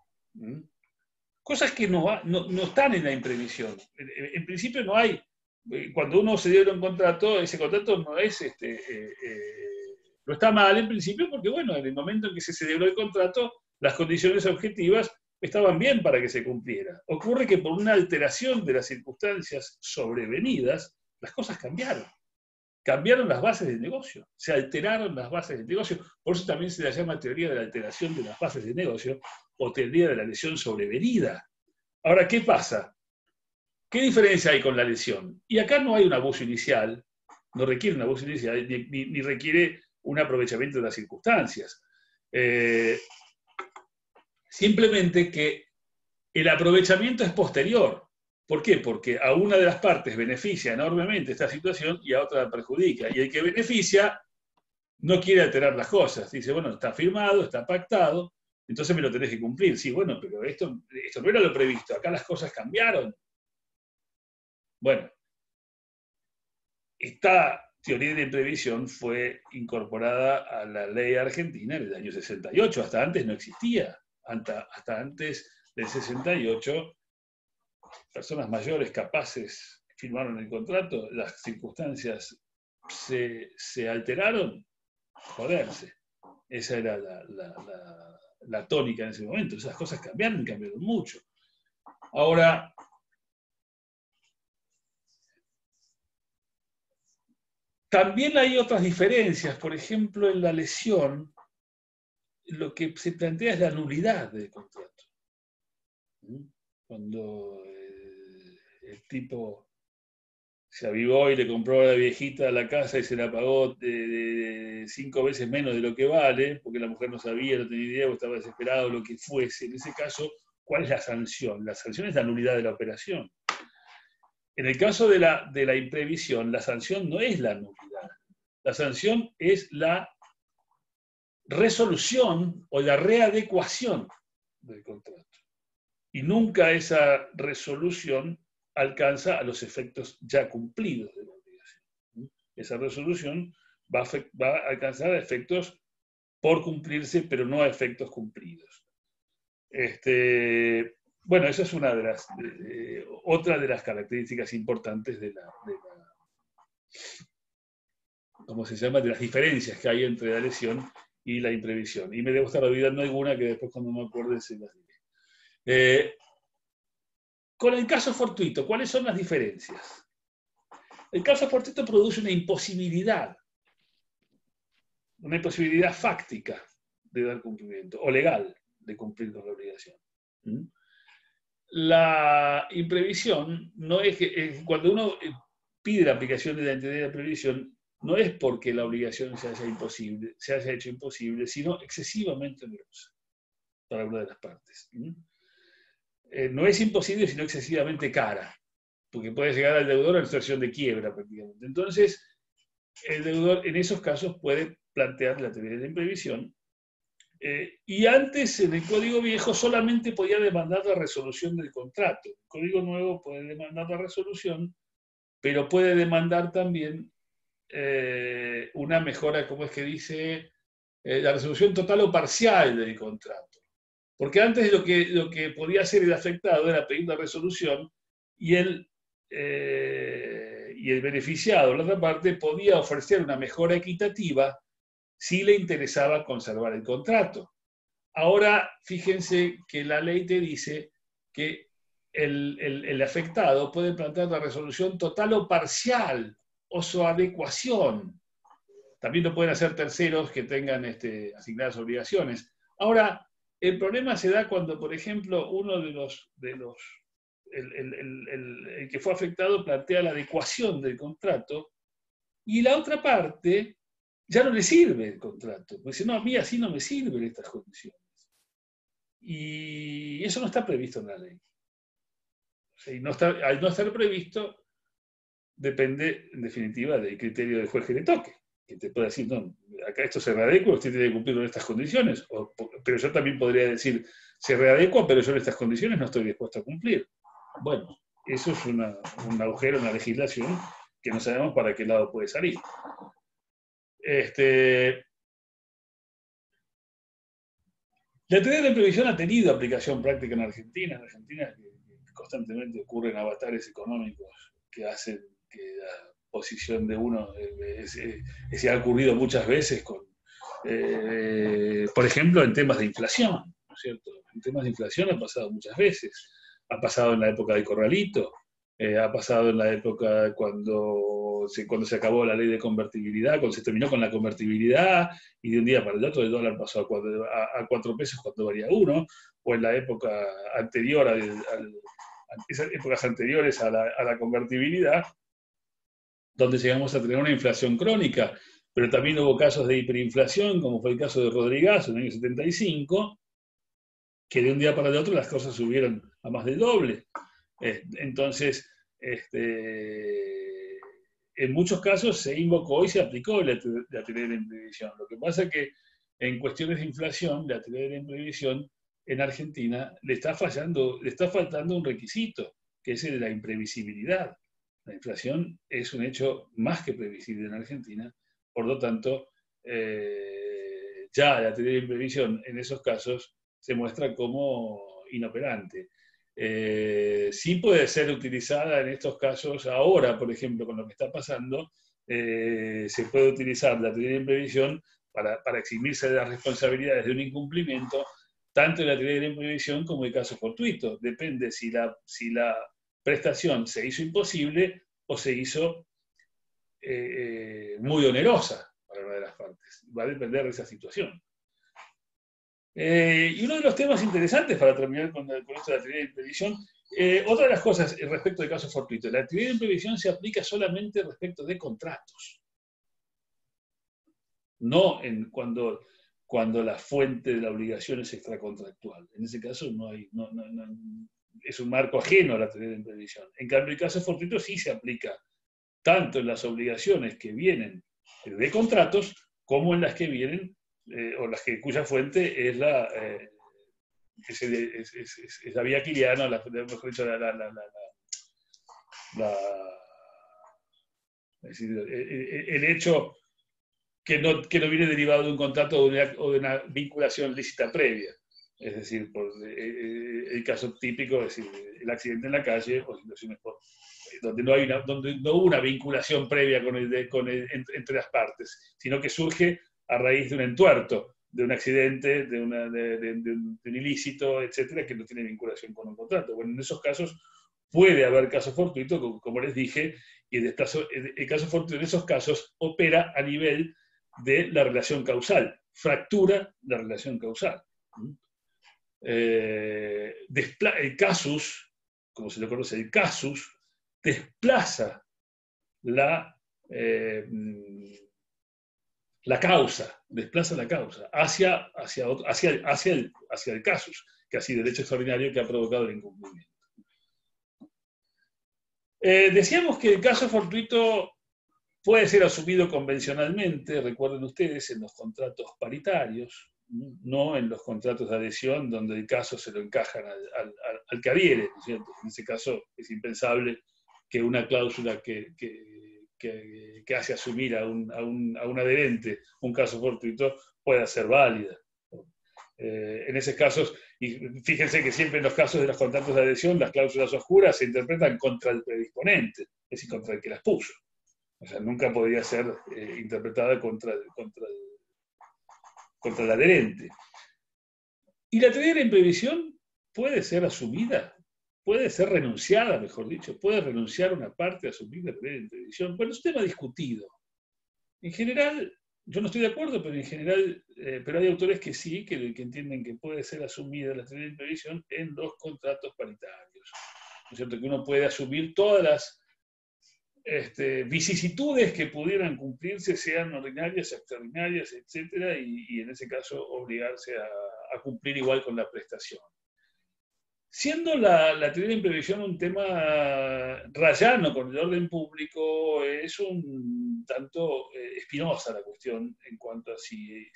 cosas que no están en la imprevisión. En principio no hay, cuando uno celebra un contrato, ese contrato no es, no está mal en principio porque, bueno, en el momento en que se celebró el contrato, las condiciones objetivas estaban bien para que se cumpliera. Ocurre que por una alteración de las circunstancias sobrevenidas, las cosas cambiaron. Cambiaron las bases del negocio, se alteraron las bases del negocio, por eso también se la llama teoría de la alteración de las bases del negocio o teoría de la lesión sobrevenida. Ahora, ¿qué pasa? ¿Qué diferencia hay con la lesión? Y acá no hay un abuso inicial, no requiere un abuso inicial, ni requiere un aprovechamiento de las circunstancias. Simplemente que el aprovechamiento es posterior. ¿Por qué? Porque a una de las partes beneficia enormemente esta situación y a otra la perjudica. Y el que beneficia no quiere alterar las cosas. Dice, bueno, está firmado, está pactado, entonces me lo tenés que cumplir. Sí, bueno, pero esto no era lo previsto. Acá las cosas cambiaron. Bueno, esta teoría de previsión fue incorporada a la ley argentina en el año 68. Hasta antes no existía. Hasta antes del 68, personas mayores capaces firmaron el contrato, las circunstancias se alteraron, joderse. Esa era la tónica en ese momento. Esas cosas cambiaron mucho. Ahora, también hay otras diferencias. Por ejemplo, en la lesión, lo que se plantea es la nulidad del contrato. Cuando el tipo se avivó y le compró a la viejita la casa y se la pagó de 5 veces menos de lo que vale, porque la mujer no sabía, no tenía idea, o estaba desesperado, lo que fuese. En ese caso, ¿cuál es la sanción? La sanción es la nulidad de la operación. En el caso de la imprevisión, la sanción no es la nulidad. La sanción es la resolución o la readecuación del contrato. Y nunca esa resolución alcanza a los efectos ya cumplidos de la obligación. Esa resolución va a alcanzar a efectos por cumplirse, pero no a efectos cumplidos. Bueno, esa es una de las, otra de las características importantes de ¿cómo se llama? De las diferencias que hay entre la lesión y la imprevisión. Y me debo estar olvidando alguna que después cuando me acuerde se las diré. Con el caso fortuito, ¿cuáles son las diferencias? El caso fortuito produce una imposibilidad fáctica de dar cumplimiento, o legal de cumplir con la obligación. La imprevisión no es que, cuando uno pide la aplicación de la entidad de la previsión, no es porque la obligación se haya hecho imposible, sino excesivamente onerosa para una de las partes. No es imposible, sino excesivamente cara, porque puede llegar al deudor a una situación de quiebra prácticamente. Entonces, el deudor en esos casos puede plantear la teoría de la imprevisión, y antes en el Código Viejo solamente podía demandar la resolución del contrato. El Código Nuevo puede demandar la resolución, pero puede demandar también una mejora, ¿cómo es que dice? La resolución total o parcial del contrato. Porque antes lo que podía hacer el afectado era pedir la resolución y el beneficiado, la otra parte, podía ofrecer una mejora equitativa si le interesaba conservar el contrato. Ahora, fíjense que la ley te dice que el afectado puede plantear la resolución total o parcial o su adecuación. También lo pueden hacer terceros que tengan asignadas obligaciones. Ahora, el problema se da cuando, por ejemplo, uno el que fue afectado plantea la adecuación del contrato y la otra parte ya no le sirve el contrato. Porque dice, no, a mí así no me sirven estas condiciones. Y eso no está previsto en la ley. O sea, al no estar previsto, depende, en definitiva, del criterio del juez que le toque. Que te puede decir, no, acá esto se readecua, usted tiene que cumplir con estas condiciones. Pero yo también podría decir, se readecua, pero yo en estas condiciones no estoy dispuesto a cumplir. Bueno, eso es un agujero en la legislación que no sabemos para qué lado puede salir. La teoría de la imprevisión ha tenido aplicación práctica en Argentina. En Argentina constantemente ocurren avatares económicos que hacen que la posición de uno se ha ocurrido muchas veces por ejemplo, en temas de inflación, ¿no es cierto? En temas de inflación ha pasado muchas veces. Ha pasado en la época del corralito, ha pasado en la época cuando se acabó la ley de convertibilidad, cuando se terminó con la convertibilidad y de un día para el otro el dólar pasó a 4 pesos cuando valía 1, o en la época anterior, esas épocas anteriores a la convertibilidad, donde llegamos a tener una inflación crónica, pero también hubo casos de hiperinflación, como fue el caso de Rodrigazo en el año 75, que de un día para el otro las cosas subieron a más del doble. Entonces, en muchos casos se invocó y se aplicó la teoría de la imprevisión. Lo que pasa es que en cuestiones de inflación, la teoría de la imprevisión en Argentina le está faltando un requisito, que es el de la imprevisibilidad. La inflación es un hecho más que previsible en Argentina, por lo tanto, ya la teoría de la imprevisión en esos casos se muestra como inoperante. Sí puede ser utilizada en estos casos ahora, por ejemplo, con lo que está pasando, se puede utilizar la teoría de imprevisión para eximirse de las responsabilidades de un incumplimiento, tanto en la teoría de la imprevisión como en el caso fortuito. Depende si la prestación se hizo imposible o se hizo muy onerosa para una de las partes. Va a depender de esa situación. Y uno de los temas interesantes para terminar con esto de la teoría de imprevisión Otra de las cosas respecto de casos fortuitos, la actividad de imprevisión se aplica solamente respecto de contratos, no cuando la fuente de la obligación es extracontractual. En ese caso es un marco ajeno a la teoría de imprevisión. En cambio, el caso fortuito sí se aplica tanto en las obligaciones que vienen de contratos como en las que vienen, cuya fuente es la vía quiliana, mejor dicho, es decir, el hecho que no viene derivado de un contrato o de una vinculación lícita previa. Es decir, el caso típico es decir, el accidente en la calle o situaciones donde no hubo una vinculación previa entre las partes, sino que surge a raíz de un entuerto, de un accidente, de un ilícito, etcétera, que no tiene vinculación con un contrato. Bueno, en esos casos puede haber caso fortuito, como les dije, y el caso fortuito en esos casos opera a nivel de la relación causal, fractura la relación causal. El casus, como se le conoce, el casus, desplaza la causa hacia el casus, que ha sido el hecho extraordinario que ha provocado el incumplimiento. Decíamos que el caso fortuito puede ser asumido convencionalmente, recuerden ustedes, en los contratos paritarios, no en los contratos de adhesión, donde el caso se lo encajan al que adhiere, ¿no es cierto? En ese caso es impensable que una cláusula que hace asumir a un adherente un caso fortuito pueda ser válida. En esos casos, y fíjense que siempre en los casos de los contratos de adhesión, las cláusulas oscuras se interpretan contra el predisponente, es decir, contra el que las puso. O sea, nunca podría ser interpretada contra el adherente. Y la teoría de la imprevisión puede ser asumida, puede ser renunciada, mejor dicho, puede renunciar una parte a asumir la teoría de la imprevisión. Bueno, es un tema discutido. En general, yo no estoy de acuerdo, pero en general, pero hay autores que sí, que entienden que puede ser asumida la teoría de la imprevisión en los contratos paritarios. ¿No es cierto? Que uno puede asumir todas las vicisitudes que pudieran cumplirse, sean ordinarias, extraordinarias, etcétera, y en ese caso obligarse a cumplir igual con la prestación. Siendo la teoría de imprevisión un tema rayano con el orden público, es un tanto espinosa la cuestión en cuanto a si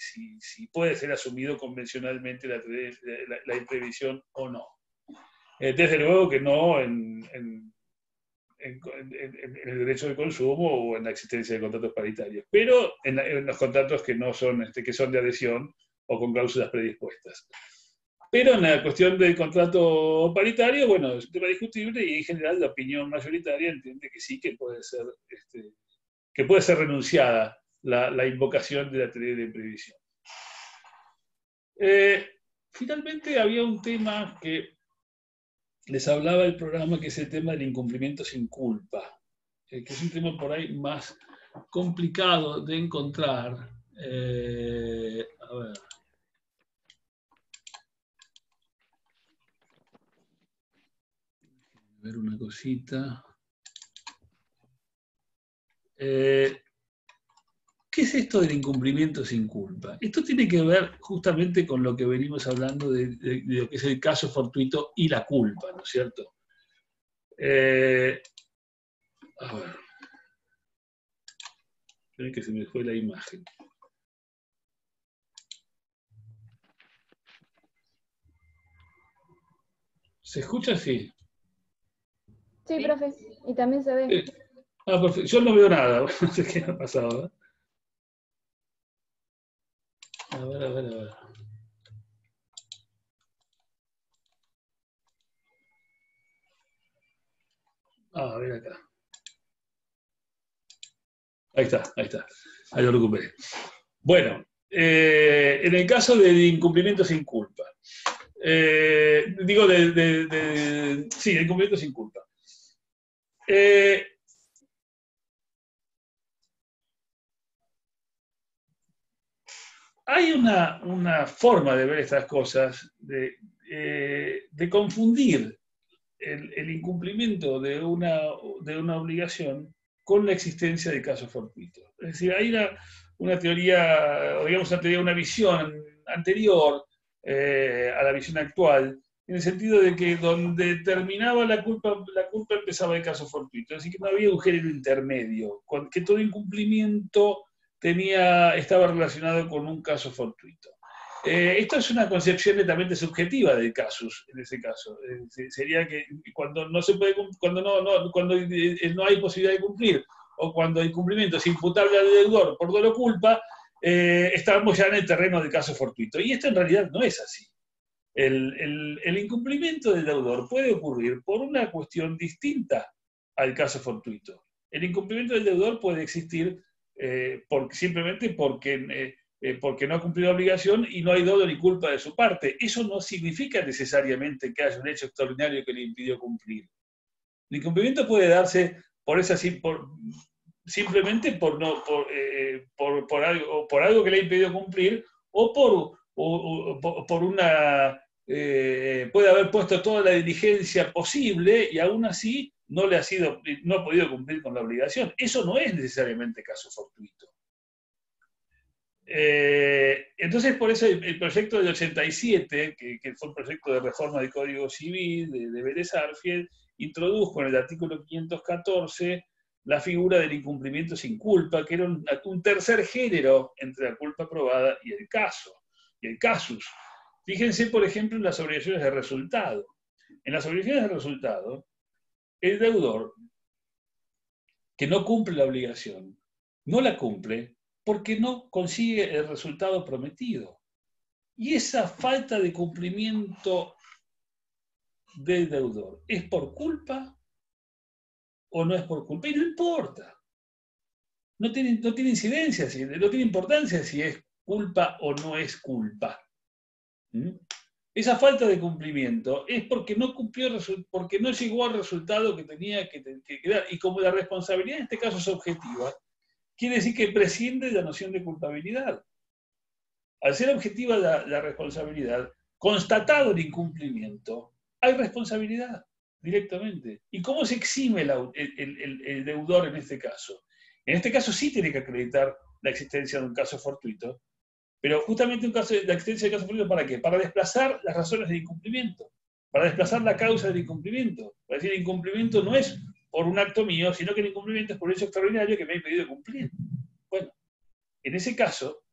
puede ser asumido convencionalmente la imprevisión o no. Desde luego que no en el derecho de consumo o en la existencia de contratos paritarios, pero en los contratos que no son, que son de adhesión o con cláusulas predispuestas. Pero en la cuestión del contrato paritario, bueno, es un tema discutible y en general la opinión mayoritaria entiende que sí, que puede ser renunciada la invocación de la teoría de imprevisión. Finalmente había un tema que les hablaba del programa, que es el tema del incumplimiento sin culpa, que es un tema por ahí más complicado de encontrar. A ver una cosita. ¿Qué es esto del incumplimiento sin culpa? Esto tiene que ver justamente con lo que venimos hablando de lo que es el caso fortuito y la culpa, ¿no es cierto? A ver. Esperen que se me fue la imagen. ¿Se escucha así? Sí, profe. Y también se ve. Perfecto. Yo no veo nada. No sé qué ha pasado. A ver. A ver acá. Ahí está. Ahí lo recuperé. Bueno, en el caso del incumplimiento sin culpa. Sí, el incumplimiento sin culpa. Hay una forma de ver estas cosas, de confundir el incumplimiento de una obligación con la existencia de casos fortuitos. Es decir, hay una teoría, o digamos una visión anterior a la visión actual, en el sentido de que donde terminaba la culpa empezaba el caso fortuito. Es decir, que no había un género intermedio, que todo incumplimiento estaba relacionado con un caso fortuito. Esto es una concepción netamente subjetiva del casus, en ese caso. Sería que cuando no se puede, cuando no hay posibilidad de cumplir, o cuando el cumplimiento es imputable al deudor por dolo culpa, estamos ya en el terreno del caso fortuito. Y esto en realidad no es así. El incumplimiento del deudor puede ocurrir por una cuestión distinta al caso fortuito. El incumplimiento del deudor puede existir simplemente porque no ha cumplido la obligación y no hay dolo ni culpa de su parte. Eso no significa necesariamente que haya un hecho extraordinario que le impidió cumplir. El incumplimiento puede darse simplemente por algo que le ha impedido cumplir, o por una... puede haber puesto toda la diligencia posible y aún así no ha podido cumplir con la obligación. Eso no es necesariamente caso fortuito. Entonces, por eso el proyecto del 87, que fue un proyecto de reforma del Código Civil de Vélez Arfield, introdujo en el artículo 514 la figura del incumplimiento sin culpa, que era un tercer género entre la culpa probada y el casus. Fíjense, por ejemplo, en las obligaciones de resultado. En las obligaciones de resultado, el deudor que no cumple la obligación, no la cumple porque no consigue el resultado prometido. Y esa falta de cumplimiento del deudor, ¿es por culpa o no es por culpa? Y no importa. No tiene incidencia, no tiene importancia si es culpa o no es culpa. Esa falta de cumplimiento es porque no cumplió, porque no llegó al resultado que tenía que dar. Y como la responsabilidad en este caso es objetiva, quiere decir que prescinde de la noción de culpabilidad. Al ser objetiva la responsabilidad, constatado el incumplimiento, hay responsabilidad directamente. ¿Y cómo se exime el deudor en este caso? En este caso sí tiene que acreditar la existencia de un caso fortuito, pero justamente la existencia del caso fortuito, ¿para qué? Para desplazar las razones de incumplimiento, para desplazar la causa del incumplimiento. Para decir, el incumplimiento no es por un acto mío, sino que el incumplimiento es por un hecho extraordinario que me ha impedido cumplir. Bueno, en ese caso,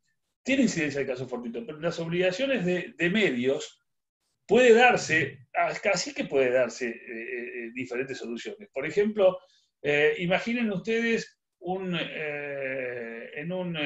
tiene incidencia el caso fortuito, pero en las obligaciones de medios puede darse, casi que puede darse diferentes soluciones. Por ejemplo, imaginen ustedes en una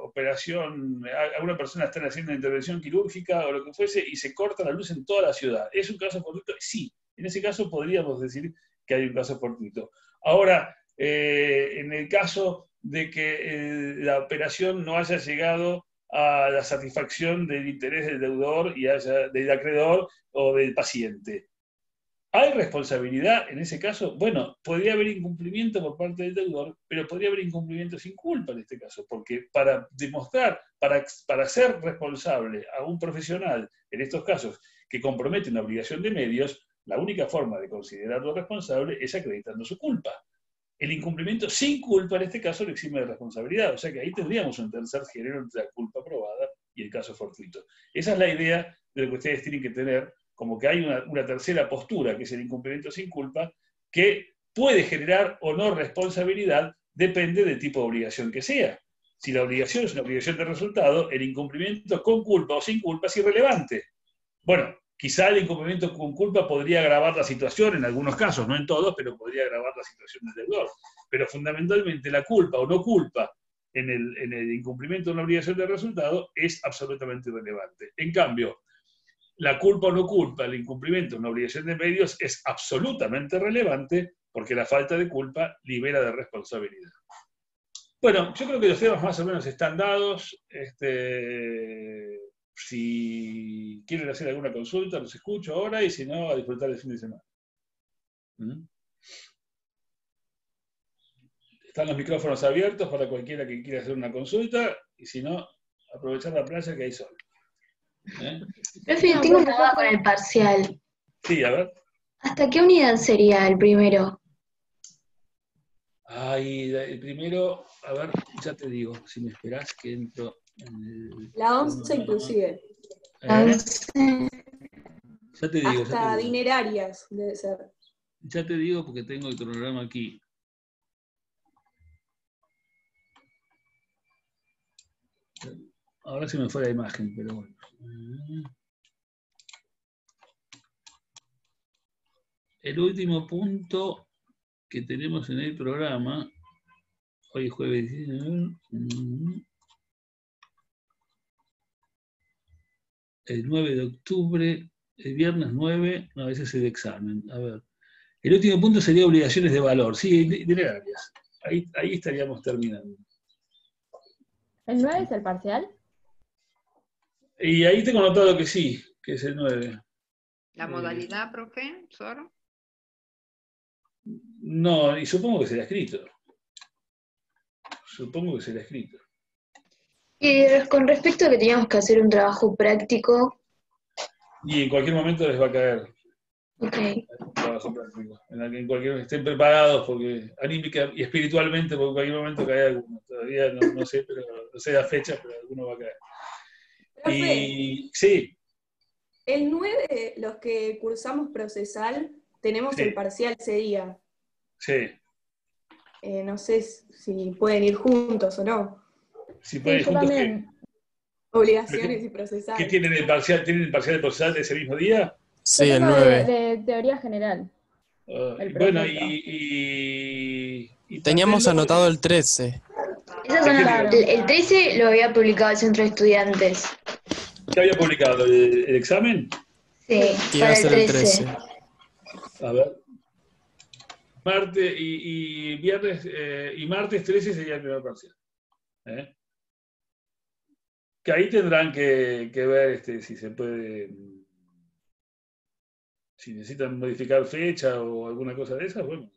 operación, a una persona está haciendo una intervención quirúrgica o lo que fuese y se corta la luz en toda la ciudad. ¿Es un caso fortuito? Sí. En ese caso podríamos decir que hay un caso fortuito. Ahora, en el caso de que la operación no haya llegado a la satisfacción del interés del deudor y del acreedor o del paciente, ¿hay responsabilidad en ese caso? Bueno, podría haber incumplimiento por parte del deudor, pero podría haber incumplimiento sin culpa en este caso, porque para demostrar, para ser responsable a un profesional, en estos casos, que compromete una obligación de medios, la única forma de considerarlo responsable es acreditando su culpa. El incumplimiento sin culpa, en este caso, lo exime de responsabilidad. O sea que ahí tendríamos un tercer género entre la culpa probada y el caso fortuito. Esa es la idea de lo que ustedes tienen que tener, como que hay una tercera postura, que es el incumplimiento sin culpa, que puede generar o no responsabilidad, depende del tipo de obligación que sea. Si la obligación es una obligación de resultado, el incumplimiento con culpa o sin culpa es irrelevante. Bueno, quizá el incumplimiento con culpa podría agravar la situación en algunos casos, no en todos, pero podría agravar la situación del deudor. Pero fundamentalmente la culpa o no culpa en el incumplimiento de una obligación de resultado es absolutamente irrelevante. En cambio, la culpa o no culpa, el incumplimiento de una obligación de medios es absolutamente relevante porque la falta de culpa libera de responsabilidad. Bueno, yo creo que los temas más o menos están dados. Si quieren hacer alguna consulta, los escucho ahora, y si no, a disfrutar el fin de semana. Están los micrófonos abiertos para cualquiera que quiera hacer una consulta, y si no, aprovechar la playa que hay sol. Profe, tengo una duda con el parcial. Sí, a ver. ¿Hasta qué unidad sería el primero? Ay, el primero, a ver, ya te digo, si me esperás que entro en el... La 11 inclusive. ¿Eh? Ya te digo, Hasta dinerarias debe ser. ya te digo porque tengo el cronograma aquí. Ahora se me fue la imagen, pero bueno. El último punto que tenemos en el programa, hoy es jueves 19, el 9 de octubre, el viernes 9, no, ese es el examen. A ver. El último punto sería obligaciones de valor, sí, dinerarias. Ahí estaríamos terminando. ¿El 9 es el parcial? Y ahí tengo notado que sí, que es el 9. La modalidad, profe, solo. No, y supongo que será escrito. Supongo que será escrito. Y con respecto a que teníamos que hacer un trabajo práctico, Y en cualquier momento les va a caer ok. un trabajo práctico. En cualquier estén preparados, porque anímica y espiritualmente, porque en cualquier momento cae alguno. Todavía no sé, pero no sé la fecha, pero alguno va a caer. Profe, Y sí, el 9, los que cursamos procesal, tenemos Sí. el parcial ese día. sí. No sé si pueden ir juntos o no. Si pueden ir Sí, yo juntos, también. Obligaciones y procesal. ¿qué tienen el parcial? ¿Tienen el parcial de procesal de ese mismo día? Yo Sí, el tengo 9. de teoría general. El Bueno, proyecto. y Teníamos plantéenlo anotado porque- el 13. Esas son Claro. el 13 lo había publicado el Centro de Estudiantes. ¿Qué había publicado? ¿El examen? Sí, Que iba a para el ser el 13. 13. A ver. Martes y viernes y martes 13 sería el primer parcial. ¿Eh? Que ahí tendrán que ver si se puede, si necesitan modificar fecha o alguna cosa de esas, bueno,